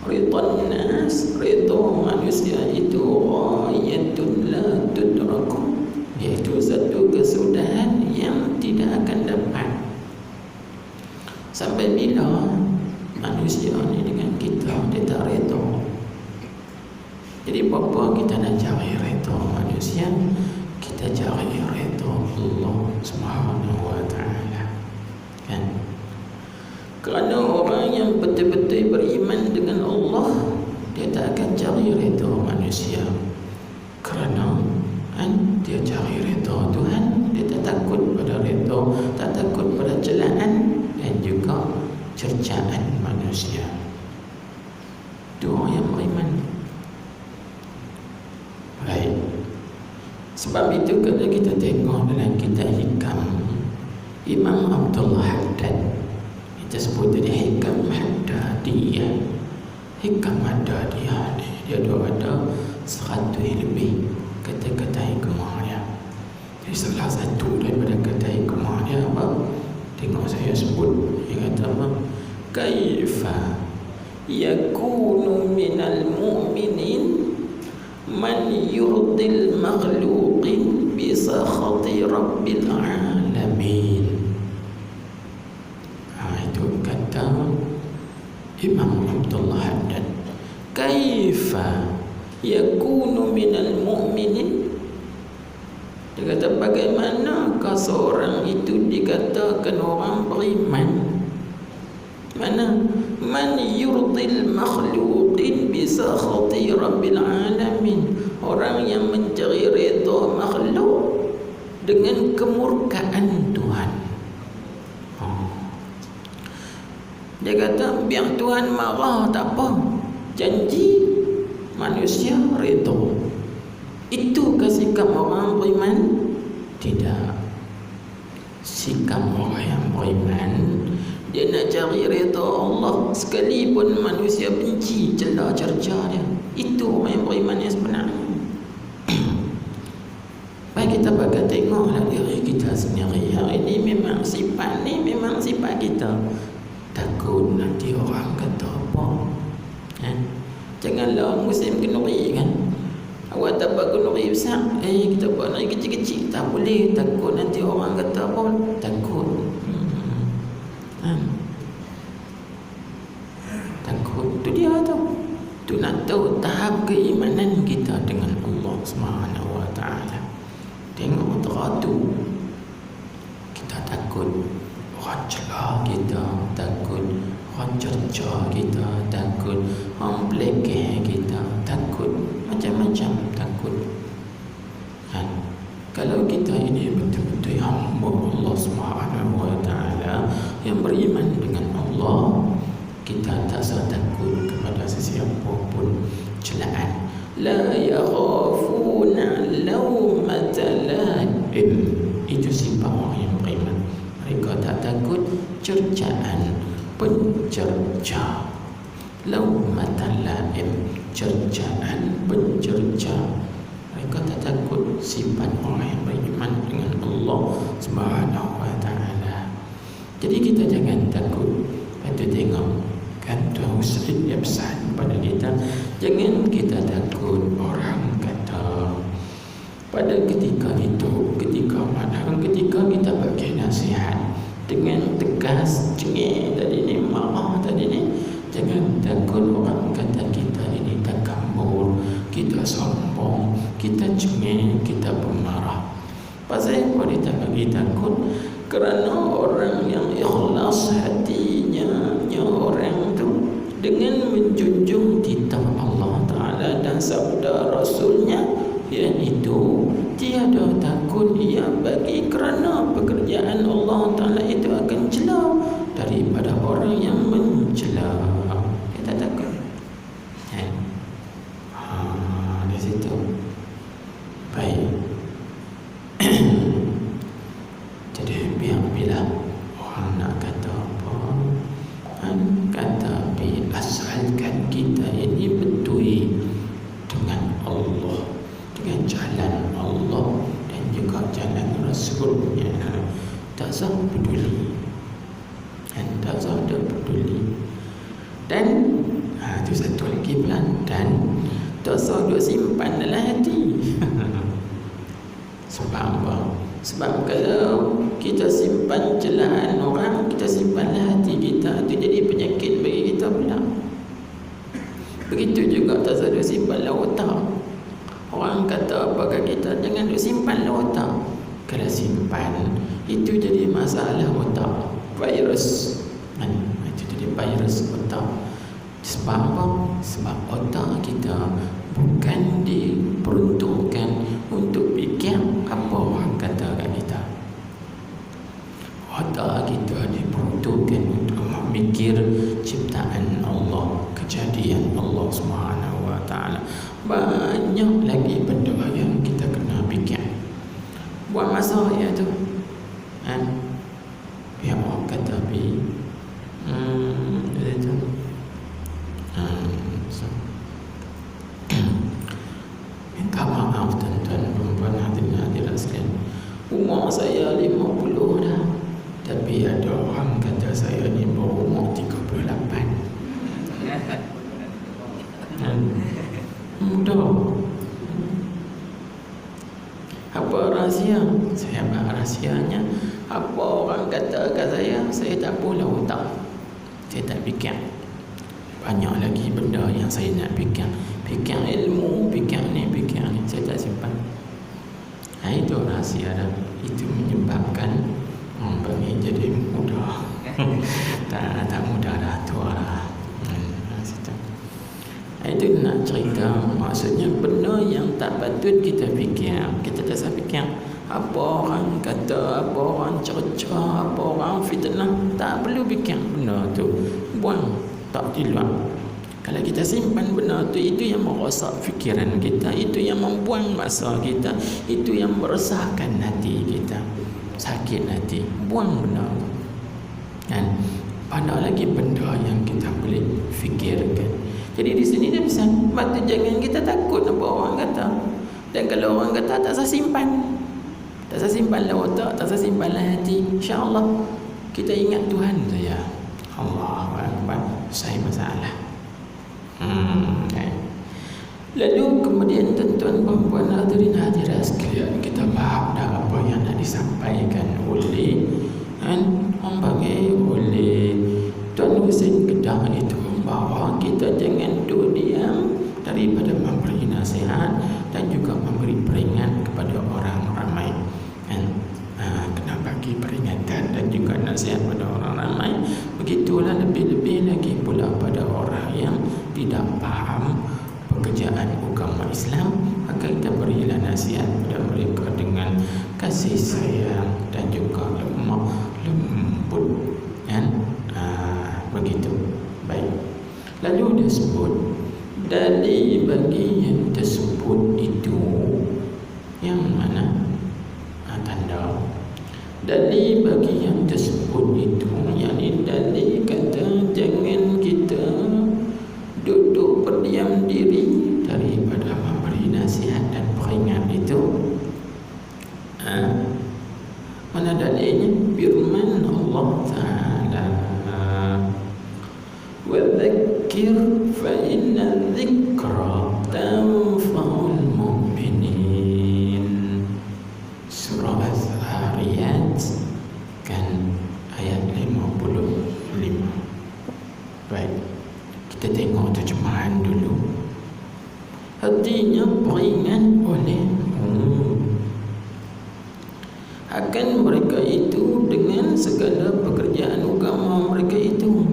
Ridhan nas, ridha manusia itu ghayatun la tudraku, iaitu satu kesudahan yang tidak akan dapat. Sampai bila manusia ni dengan kita dia tak redha. Jadi apa kita nak cari redha manusia, kita kita cari redha Allah Subhanahu wa ta'ala, kan? Kerana orang yang betul-betul beriman dengan Allah, dia tak akan cari redha manusia. Kerana kan dia cari redha Tuhan, dia tak takut pada redha, tak takut pada celaan dan juga cercaan manusia. Itu orang yang beriman. Baik. Sebab itu kalau kita tengok dalam kitab Hikam Imam Abdullah Haddad, kita sebut tadi Hikam Haddadiyah. Hikam Haddadiyah ni dia ada 100 lebih kata-kata hikmah dia. Jadi salah satu daripada kata hikmah dia apa? Tengok saya sebut, dia kata apa? Kaifa yakunu minal mu'minin man yurdil makhluqin bisa khati rabbil alamin. Itu kata Imam Abdullah Haddad. Kaifa yakunu minal mu'minin, dia kata bagaimanakah seorang itu dikatakan orang beriman? Mana man yurdil makhluqin bisa khati rabbil alamin, orang yang mencari redha makhluk dengan kemurkaan Tuhan. Dia kata biar Tuhan marah tak apa, janji manusia redha. Itukah sikap orang beriman? Tidak. Sikap orang yang beriman, dia nak cari redha Allah sekalipun manusia benci, celah cerca dia. Itu orang yang beriman yang sebenarnya. Baik, kita bakal tengoklah diri kita sendiri. Hari ini memang sifat ni memang sifat kita. Takut nanti orang kata apa, kan? Janganlah musim kenuri, kan? Awak tak buat kenuri besar, kita buat lagi kecil-kecil. Tak boleh, takut nanti orang kata apa. Takut. Takut. Itu dia tu. Tu nak tahu tahap keimanan kita dengan Allah Subhanahu wa ta'ala. Tengok teratu. Kita takut orang celah kita, takut orang cerca kita, takut orang belakang kita, takut macam-macam takut, kan? Kalau kita ini betul-betul hamba Allah Subhanahu wa ta'ala yang beriman dengan Allah, kita tak usah takut kepada sesiapa pun celaan. La yakhafuna lawmata laim. Itu sifat orang yang beriman. Mereka tak takut cercaan pencerca. Lawmata laim, cercaan pencerca. Mereka tak takut. Sifat orang yang beriman dengan Allah Subhanahu wa ta'ala. Jadi kita jangan takut. Kita tengok kata Ustaz dia pesan pada kita, jangan kita takut orang kata. Pada ketika itu, ketika mana, ketika kita bagi nasihat dengan tegas, cengih tadi ni, marah tadi ni, jangan takut orang kata kita ini takabur, kita sombong, kita cengih, kita pemarah. Pasal apa dia tak bagi takut? Kerana orang yang ikhlas hatinya, orang tu dengan menjunjung titah Allah Ta'ala dan sabda Rasulnya, yang itu tiada takut ia bagi kerana pekerjaan Allah Ta'ala itu akan celah daripada orang yang mencela. Kita takut, kan? Di situ. Baik. Jadi bila orang nak kata apa, kata asalkan kita ini betul dengan Allah, dengan jalan Allah dan juga jalan Rasulnya. Tak usah peduli, dan tak usah peduli. Dan itu satu lagi pelan, dan tak usah duk simpan dalam hati. Sebab apa? Sebab kalau kita simpan celaan orang, kita simpanlah hati kita, itu jadi penyakit bagi kita pula. Begitu juga tak usah simpanlah otak. Orang kata apa kat kita, jangan duk simpan lah otak. Kalau simpan, itu jadi masalah otak. Virus. Itu jadi virus otak. Sebab apa? Sebab otak kita bukan diperuntukkan untuk fikir apa orang kata kat kita. Otak kita diperuntukkan untuk memikir ciptaan Allah, kejadian Allah Subhanahu wa taala. Banyak lagi benda yang kita kena fikir. Buat masa ya tu. Yang orang kata itu. Minta maaf tuan-tuan perempuan hadirin sekalian. Umur saya 50 dah. Tapi ada orang kata saya ni berumur 38. Mudah. Apa rahsia? Saya buat rahsianya. Apa orang kata kat saya tak boleh otak. Saya tak fikir. Banyak lagi benda yang saya nak fikir. Fikir ilmu, fikir ni. Saya tak simpan. Itu rahsia dah. Itu menyebabkan orang bagi jadi mudah. tak mudah dah, tua dah. Itu nak cerita, maksudnya benda yang tak patut kita fikir, kita tak usah fikir. Apa orang kata, apa orang cerca, apa orang fitnah, tak perlu fikir benda tu. Buang, tak diluar. Kalau kita simpan benda tu, itu yang merosak fikiran kita, itu yang membuang masa kita, itu yang meresahkan hati kita, sakit hati. Buang benda tu. Dan banyak lagi benda yang kita boleh fikirkan. Jadi di sini dia pesan, maka jangan kita takut apa orang kata. Dan kalau orang kata, tak usah simpan. Tak usah simpanlah otak, tak usah simpanlah hati. InsyaAllah kita ingat Tuhan saja. Allahu Akbar. Saya masalah. Lalu kemudian tuan-tuan perempuan hadirin hadirat sekalian, kita faham dah apa yang nak disampaikan oleh oleh Tuan Husin Kedah itu, bahawa kita jangan duduk diam daripada memberi nasihat dan juga memberi peringatan kepada orang ramai. Kena bagi peringatan dan juga nasihat pada orang ramai. Begitulah lebih-lebih lagi pula pada orang yang tidak faham pekerjaan agama Islam, maka kita berilah nasihat kepada mereka dengan kasih sayang dan juga lemah lembut. Begitu. Baik. Lalu dia sebut, dari bagi yang tersebut itu yang mana? Tanda. Dari bagi yang tersebut itu, yakni dari kata jangan kita duduk berdiam diri daripada memberi nasihat dan peringat itu. Mana dalilnya? Firman Allah Ta'ala, وَذَكِّرْ فَإِنَّ الذِّكْرَ تَنْفَعُ الْمُؤْمِنِينَ. Surah Az-Zariyat kan ayat 55. Baik, kita tengok terjemahan dulu. Artinya peringat oleh akan mereka itu dengan segala pekerjaan agama mereka itu.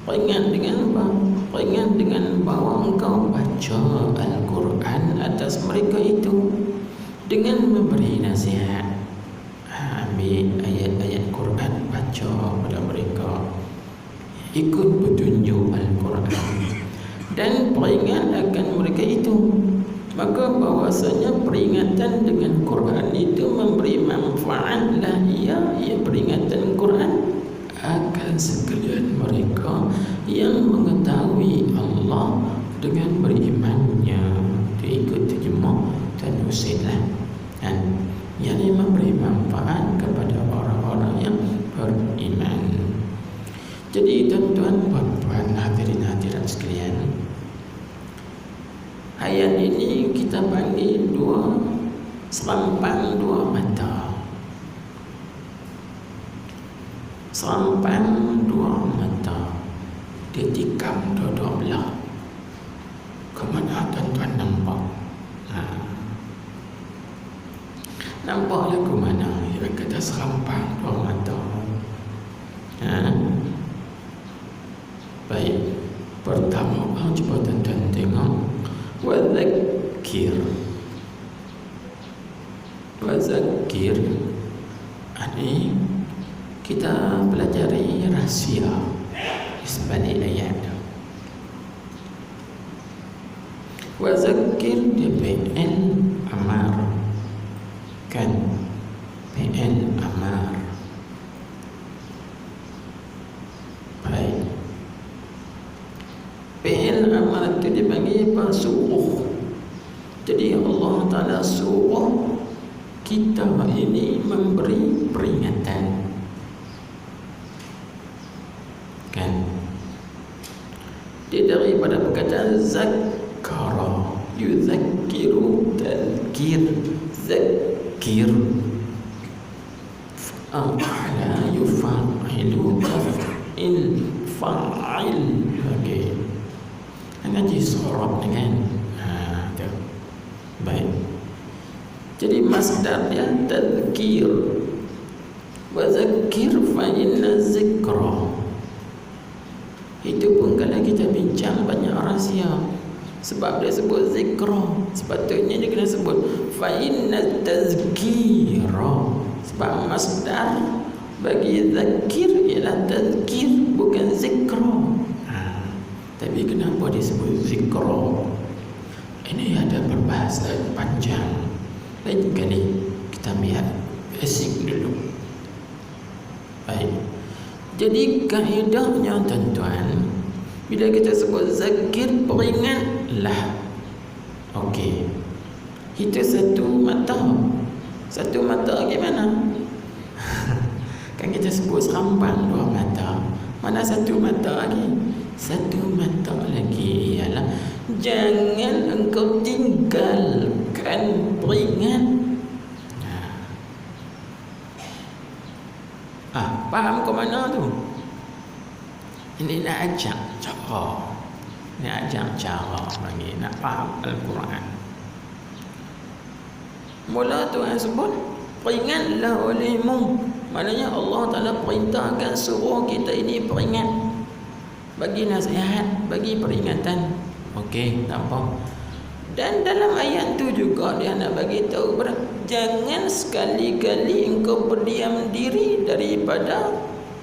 Peringat dengan apa? Peringat dengan bahawa engkau baca Al-Quran atas mereka itu dengan memberi nasihat. Ambil ayat-ayat Quran, baca pada mereka, ikut petunjuk Al-Quran dan peringat akan mereka itu. Maka bahwasanya peringatan dengan Quran itu memberi manfaat lah, ia peringatan Quran akan sekalian mereka yang mengetahui Allah dengan berimannya. Dia ikut terjemah dan usilah, dan yang memberi manfaat kepada orang-orang yang beriman. Jadi tuan-tuan puan-puan hadirin hadirat sekalian, ayat ini kita panggil serampang dua mata. Serampang dua mata, dia tikam dua-dua belah. Ke mana tuan-tuan nampak? Nampak lagu mana? Dia kata serampang dua mata. Baik. Pertama, cuba tuan-tuan tengok. Wadzakir. Wadzakir. Ini kita pelajari rahsia di sebalik ayat. Wadzakir dia fi'il amar. Kan? Fi'il amar. Baik. Fi'il amar itu dipanggil suruh. Jadi Allah Ta'ala suruh kita ini memberi peringatan. Kan? Dia daripada perkataan zakkara, yuzakkiru, tazkir, zakkir, fa'ala, yufa'ilu, taf'il, fa'il. Okey. Ngaji sorab ni kan? Tu. Baik. Jadi masdar dia tazkir. Wa zakkir fa inna zikra. Itu pun kalau kita bincang banyak rahsia. Sebab dia sebut zikra, sepatutnya dia kena sebut fa inna tazkira. Sebab masdar bagi zakir ialah tazkir, bukan zikra. Tapi kenapa disebut zikra? Ini ada perbahasan panjang. Lain kali kita lihat basic dulu. Baik. Jadi kaedahnya tuan-tuan, bila kita sebut zakir, peringatlah. Okey. Itu satu mata. Satu mata gimana? Kan kita sebut serampang dua mata. Mana satu mata lagi? Satu mata lagi ialah jangan engkau tinggalkan peringat. Faham ke mana tu? Ini nak ajak cara. Nak ajak cara bagi nak faham Al-Quran. Mula Tuhan sebut peringatlah olehmu. Maknanya Allah Ta'ala perintahkan suruh kita ini peringat, bagi nasihat, bagi peringatan. Okey, nampak? Dan dalam ayat tu juga dia nak bagi tahu jangan sekali-kali engkau berdiam diri daripada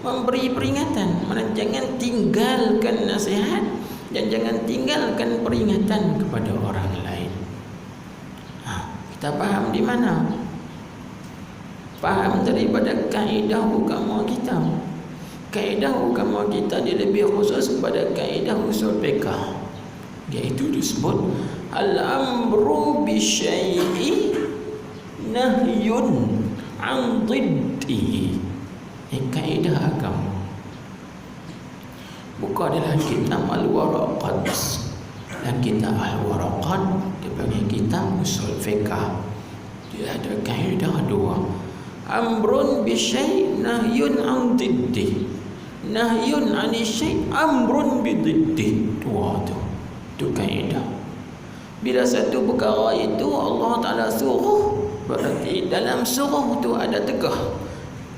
memberi peringatan. Maksudnya jangan tinggalkan nasihat dan jangan tinggalkan peringatan kepada orang lain. Kita faham di mana? Faham daripada kaedah agama kita. Kaedah agama kita dia lebih khusus kepada kaedah usul fiqh, iaitu disebut al-amru bi syai'i nahyun an diddihi. Ini kaedah agama. Buka dalam kitab Al-Waraqat. Dan kitab Al-Waraqat dia panggil kitab usul fiqh. Dia ada kaedah dua. Amrun bi syai' nahyun an diddihi. Nahyun an syai' amrun bi diddihi. Dua tu. Itu kaedah. Bila satu perkara itu Allah Ta'ala suruh, berarti dalam suruh tu ada tegah.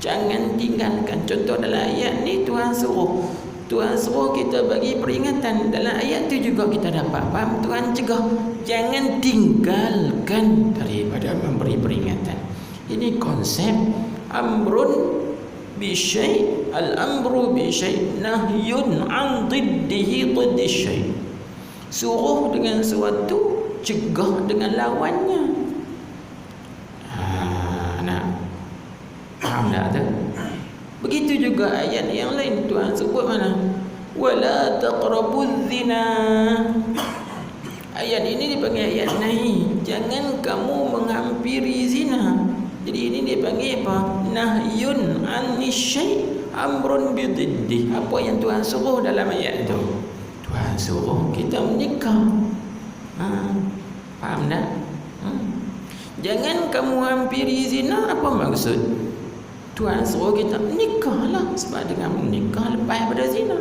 Jangan tinggalkan. Contoh dalam ayat ni Tuhan suruh kita bagi peringatan. Dalam ayat tu juga kita dapat faham Tuhan cegah, jangan tinggalkan daripada memberi peringatan. Ini konsep amrun bi syai', al-amru bi syai' nahyun an diddihi, diddi syai'. Suruh dengan sesuatu, cegah dengan lawannya. Nak faham tak tu? Begitu juga ayat yang lain Tuhan sebut mana? Wala taqrabuz zina. Ayat ini dipanggil ayat nahi. Jangan kamu menghampiri zina. Jadi ini dipanggil apa? Nahyun anni syai' amrun bididdi. Apa yang Tuhan suruh dalam ayat itu? Tuhan suruh kita menikah. Faham tak? Jangan kamu hampiri zina. Apa maksud? Tuhan suruh kita menikahlah, sebab dengan menikah lepas pada zina.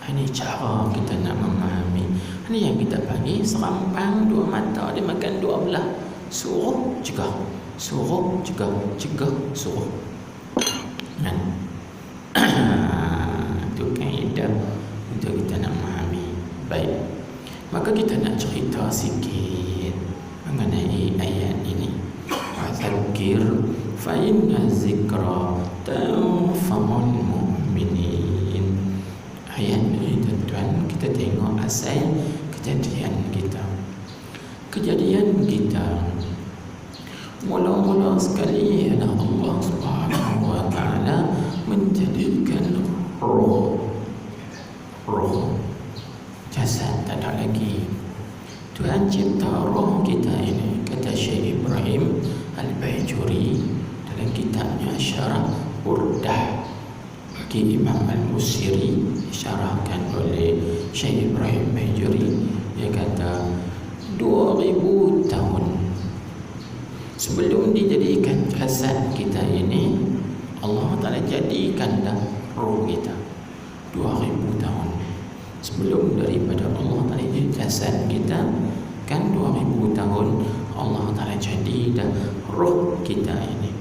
Ini cara kita nak memahami. Ini yang kita panggil serampang dua mata, dia makan dua belah. suruh, cegah, suruh, cegah, cegah, suruh. Kan? Itu kaedah untuk kita nak memahami. Baik, maka kita nak cerita sikit mengenai ayat ini. Fadzakir fa inna zikra tanfa'ul mu'minin. Ayat ini tuan-tuan, kita tengok asal kejadian kita. Kejadian kita mula-mula sekali adalah Allah Subhanahu wa taala menjadikan roh jasad tak ada lagi. Tuhan cipta roh kita ini, kata Syekh Ibrahim Al-Bajuri dalam kitabnya Syarah Burdah bagi Imam Al-Busiri, disyarahkan oleh Syekh Ibrahim Al-Bajuri. Dia kata 2000 tahun sebelum dijadikan jasad kita ini, Allah Ta'ala jadikan dah roh kita. 2000 tahun sebelum daripada Allah Ta'ala jadi jasad kita, kan 2000 tahun Allah Ta'ala jadi dah roh kita ini.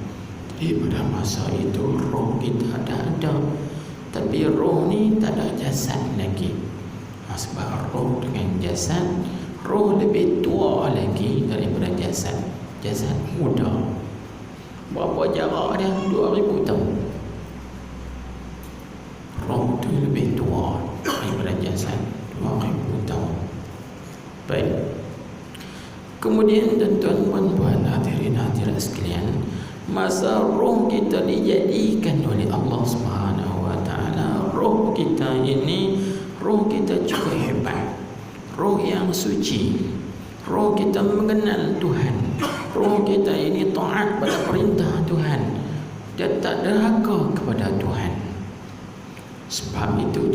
Jadi pada masa itu roh kita dah ada, tapi roh ni tak ada jasad lagi. Sebab roh dengan jasad, roh lebih tua lagi daripada jasad. Jasad muda. Berapa jarak dia? 2000 tahun. Roh tu lebih tua daripada jasad, 2000 tahun. Baik. Kemudian tuan-tuan puan hadirin hadirat sekalian, masa roh kita dijadikan oleh Allah Subhanahu wa taala, roh kita ini roh kita juga hebat. Roh yang suci. Roh kita mengenal Tuhan. Roh kita ini taat pada perintah Tuhan. Dia tak derhaka kepada Tuhan. Sebab itu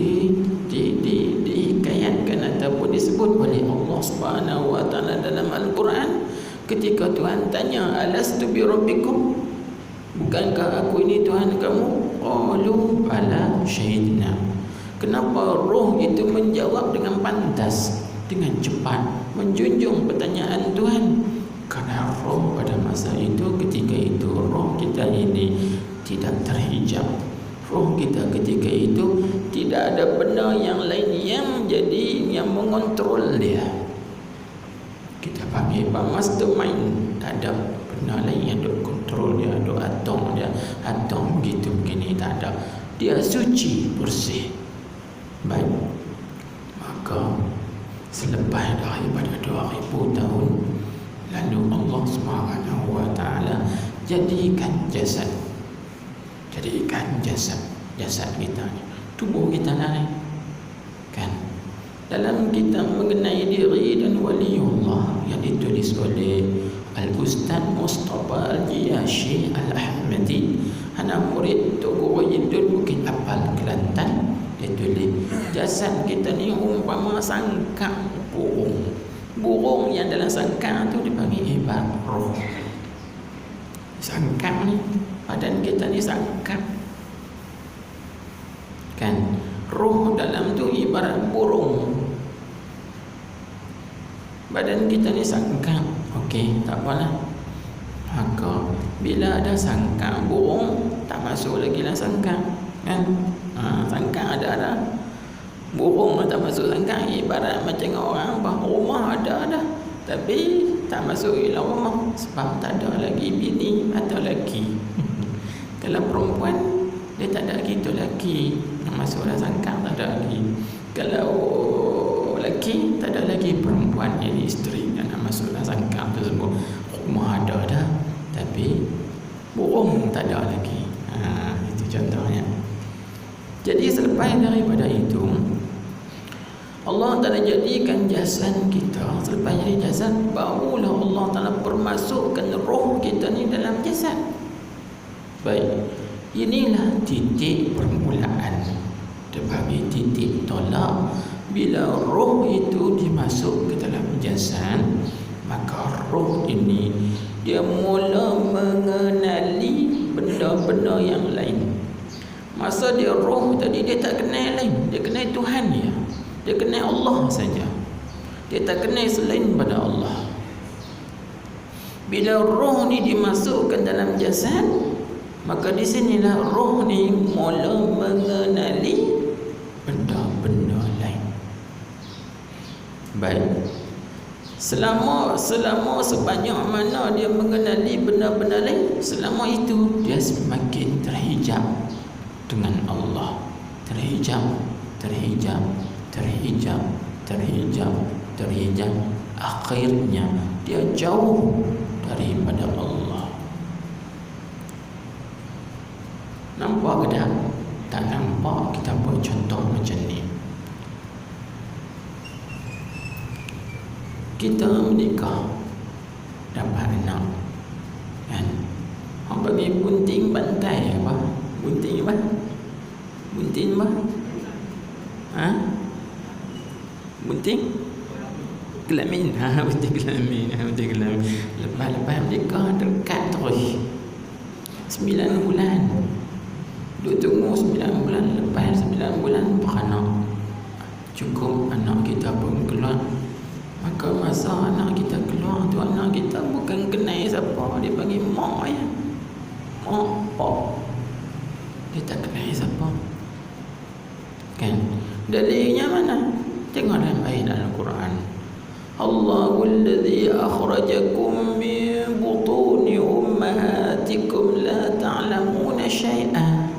dihikayatkan ataupun disebut oleh Allah Subhanahu wa taala dalam Al-Quran ketika Tuhan tanya, alastu bi rabbikum, bukankah aku ini Tuhan kamu? Qalu bala syahidna. Kenapa roh itu menjawab dengan pantas, dengan cepat, menjunjung pertanyaan Tuhan? Karena roh pada masa itu, ketika itu roh kita ini tidak terhijab. Roh kita ketika itu tidak ada benda yang lain yang mengontrol dia. Kita panggil mastermind, tak ada benda lain yang duk kontrol dia, duk atom dia, atom begitu begini, tak ada. Dia suci, bersih. Baik, maka selepas daripada 2000 tahun lalu Allah Subhanahu wa taala jadikan jasad kita ni, tubuh kita ni, kan? Dalam kitab mengenai diri dan waliullah yang ditulis oleh Al-Ustaz Mustafa Al-Jiyashi Al-Ahmadi, anak murid Tugu Wajidun Bukit Apal Kelantan, dia tulis jasad kita ni umpama sangkar burung yang dalam sangkar tu dipanggil ibarat roh. Sangkar ni, badan kita ni sangkar, kan? Roh dalam tu ibarat burung, badan kita ni sangkar. Okey, tak apalah. Maka bila ada sangkar burung, tak masuk lagi lah sangkar, kan? Sangkar ada, burung tak masuk sangkar. Ibarat macam orang rumah ada, tapi tak masuk dalam rumah sebab tak ada lagi bini atau lelaki. Kalau perempuan, dia tak ada lagi tu lelaki yang masuk dalam sangkar, tak ada lagi. Kalau lelaki, tak ada lagi perempuan, jadi isteri yang nak masuk dalam sangkar tersebut. Rumah ada dah, tapi burung tak ada lagi. Itu contohnya. Jadi selepas daripada itu, Allah Ta'ala jadikan jasad kita. Selepas jadi jasad, barulah Allah Ta'ala permasukkan roh kita ni dalam jasad. Baik, inilah titik permulaan. Dia bagi titik tolak. Bila roh itu dimasuk ke dalam jasad, maka roh ini dia mula mengenali benda-benda yang lain. Masa dia roh tadi, dia tak kenal lain. Dia kenal Tuhan dia. Dia kenal Allah saja. Dia tak kenal selain pada Allah. Bila roh ni dimasukkan dalam jasad, maka di sinilah roh ni mula mengenali benda-benda lain. Baik. Selama sebanyak mana dia mengenali benda-benda lain, selama itu dia semakin terhijab dengan Allah. Terhijab. Akhirnya dia jauh daripada Allah. Nampak ke tak? Tak nampak. Kita buat contoh macam ni. Kita menikah, dapat anak, kan? Orang bagi bunting bantai apa? Bunting apa? Bunting apa? Ha? Bunting? Kelamin. Bunting kelamin. Lepas menikah dekat terus 9 bulan. Duk tunggu 9 bulan. Lepas 9 bulan beranak. Cukup anak kita pun keluar. Maka masa anak kita keluar tu, anak kita bukan kenal siapa. Dia panggil mak ya. Mak, pak. Dia tak kenal siapa. Kan? Dalilnya mana? Tengok dalam ayat Al-Quran. Allahul ladzi akhrajakum min butuni ummahatikum la ta'lamuna syai'an.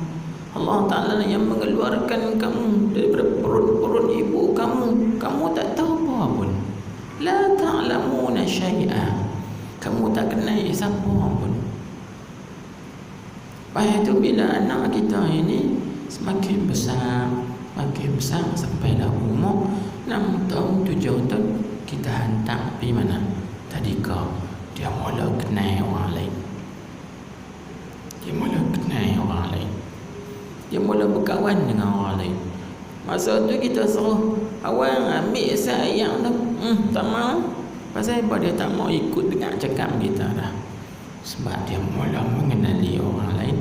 Allah Ta'ala yang mengeluarkan kamu daripada perut-perut ibu kamu. Kamu tak tahu apa pun. La ta'lamuna syai'an. Kamu tak kenal siapa pun. Lepas itu bila anak kita ini semakin besar sampai dah umur 6 tahun, 7 tahun, kita hantar pergi mana? Tadika. Dia mula kenal orang lain. Dia mula berkawan dengan orang lain. Masa tu kita suruh awang ambil sayang tu. Tak mau. Pasal apa dia tak mau ikut dengan cakap kita dah? Sebab dia mula mengenali orang lain.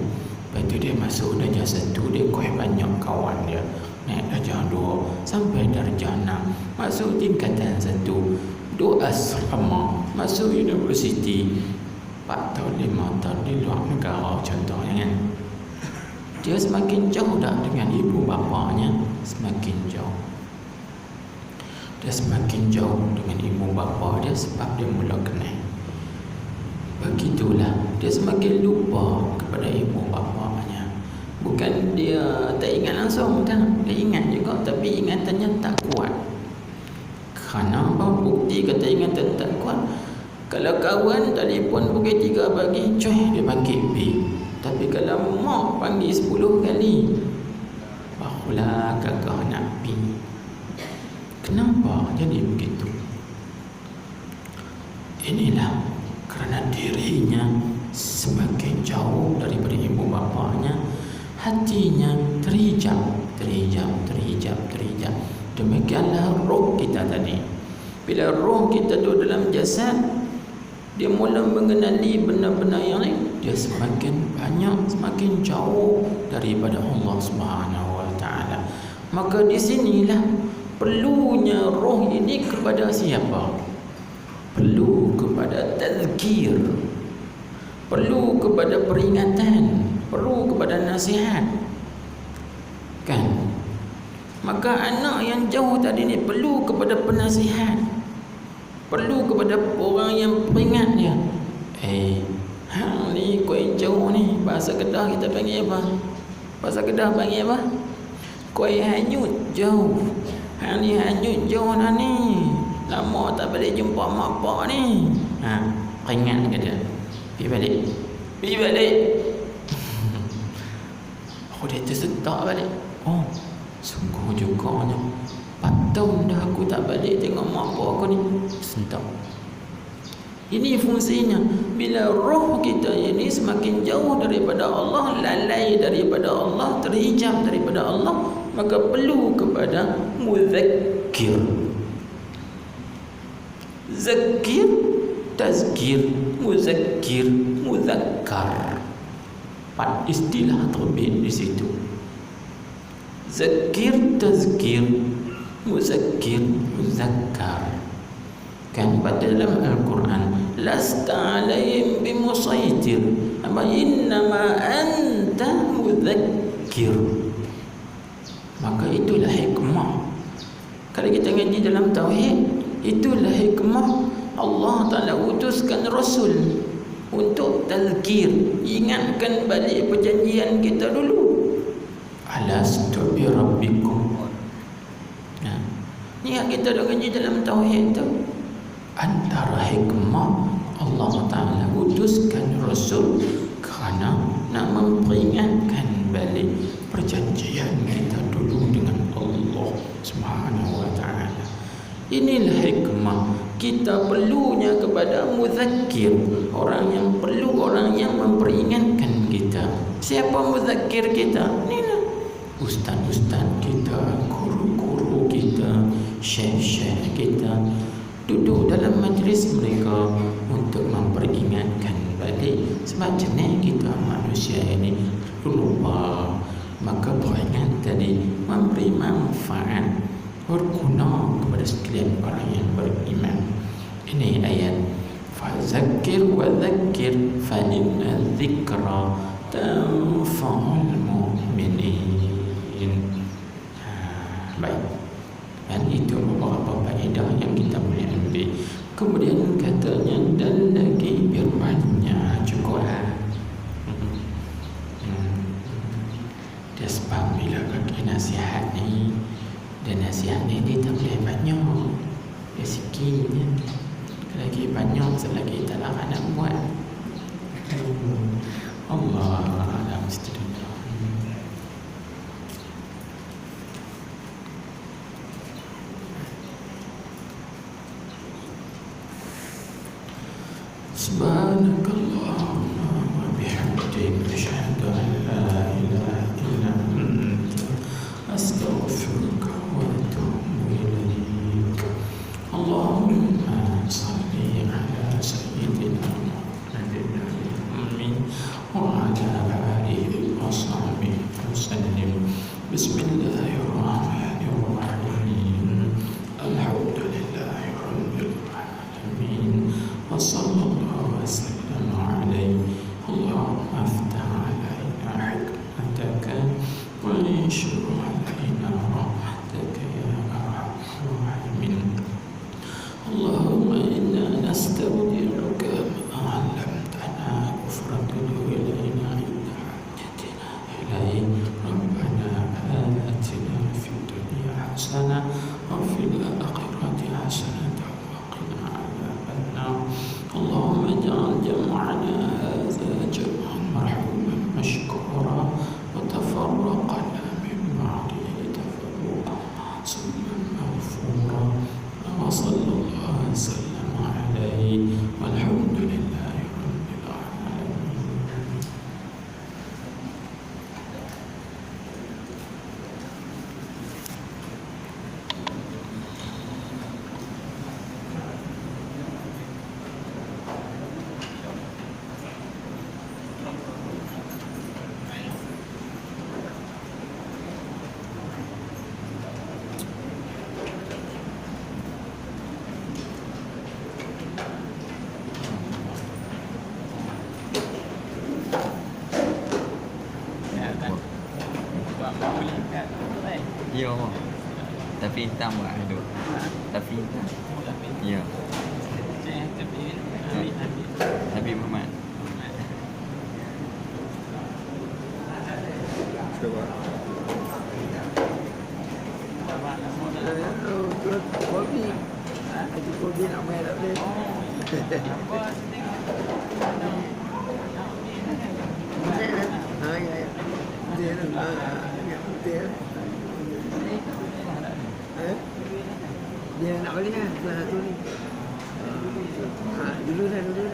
Lepas tu dia masuk darjah 1, dia kuih banyak kawan dia. Naik darjah 2 sampai darjah 6. Masuk tingkatan 1, 2 asrama. Masuk universiti 4 tahun, 5 tahun di luar negara contohnya kan. Dia semakin jauh dah dengan ibu bapanya. Semakin jauh. Dia semakin jauh dengan ibu bapa dia sebab dia mula kenal. Begitulah, dia semakin lupa kepada ibu bapanya. Bukan dia tak ingat langsung, tak. Dia ingat juga tapi ingatannya tak kuat. Kerana apa? Bukti kata ingatan tak kuat. Kalau kawan telefon pukul 3 pagi, cuy dia panggil B. Tapi kalau mak panggil 10 kali, barulah kakak nak pergi. Kenapa jadi begitu? Inilah kerana dirinya semakin jauh daripada ibu bapanya, hatinya terhijab. Demikianlah roh kita tadi. Bila roh kita tu dalam jasad, dia mula mengenali benda-benda yang lain, dia semakin banyak, semakin jauh daripada Allah Subhanahu Wa Taala. Maka di sinilah perlunya roh ini kepada siapa? Perlu kepada tazkir, perlu kepada peringatan, perlu kepada nasihat, kan? Maka anak yang jauh tadi ni perlu kepada penasihat, perlu kepada orang yang peringat dia. Hang ni kau yang jauh ni, bahasa Kedah kita panggil apa? Bahasa Kedah panggil apa? Kau yang hanyut jauh. Hang ni hanyut jauh dah ni. Lama tak balik jumpa mak pak ni. Peringat ke dia? Pergi balik. Dia tersentak balik. Sungguh juganya 4 tahun dah aku tak balik tengok mak pak aku ni. Sentak. Ini fungsinya. Bila roh kita ini semakin jauh daripada Allah, lalai daripada Allah, terhijab daripada Allah, maka perlu kepada muzakkir. Zakir, tazkir, muzakkir, muzakkar. 4 istilah terbit di situ. Zakir, tazkir, muzakkir, muzakkar. kan pada dalam Al-Quran, lasta alaihim bimusaitir, innama anta mudzakkir. Maka itulah hikmah. Kalau kita ngaji dalam tauhid, itulah hikmah Allah Ta'ala utuskan Rasul untuk tazkir, ingatkan balik perjanjian kita dulu. Alastu bi rabbikum. Nah, niat kita dah ngaji dalam tauhid tu. Antara hikmah Allah Ta'ala utuskan Rasul kerana nak memperingatkan balik perjanjian kita dulu dengan Allah Subhanahu wa Ta'ala. Inilah hikmah. Kita perlunya kepada muzakkir, orang yang perlu, orang yang memperingatkan kita. Siapa muzakkir kita? Inilah ustaz-ustaz kita, guru-guru kita, syekh-syekh kita, duduk dalam majlis mereka untuk memperingatkan balik. Sebab jenis kita manusia ini lupa, maka peringat tadi memberi manfaat, berguna kepada sekalian orang yang beriman. Ini ayat fazakir wa zakir fa inna dzikra tanfa'ul mu'minin. Baik, dan itu beberapa faedah yang kita boleh ambil. Kemudian katanya dan lagi firman-Nya juga. Dia sebab bila bagi nasihat ni, dan nasihat ni dia tak boleh banyak, dia sikit je. Lagi banyak selagi tak nak buat. Allah alam seterusnya. Subhanakallahumma wa bihamdika asyhadu an la ilaha illa anta astaghfiruka wa atubu ilaik. Allahumma salli ala sayyidina Muhammadin wa ala alihi wa sahbihi wasallim. Bismillahirrahmanirrahim. Alhamdulillahi rabbil alamin. Wa sallallahu wa sallam alaihi. Allahumma aftah alaina hikmataka wa anshur alaina rahmataka ya arhamar rahimin. Allahumma inna nastaudi'uka ma 'allamtana fardhu ilaina inda hajatina ilaihi. Rabbana atina fid dunya hasanah wa fil akhirati hasanah wa qina adzaban nar. Allahumma ij'al jam'ana hadza jam'an marhuman mashkura wa tafarraqana min ba'dihi tafarruqan ma'suman maghfura. Wa sallallahu wa sallam alaihi walhamdulillahi rabbil alamin. Ya, tapi hitam buat hidup. Tapi hitam. Ya. Habib Muhammad. Coba. Kopi. Ada kopi nak main tak boleh. Dia nak balik kan salah satu ni. Dulu dah. Dulu.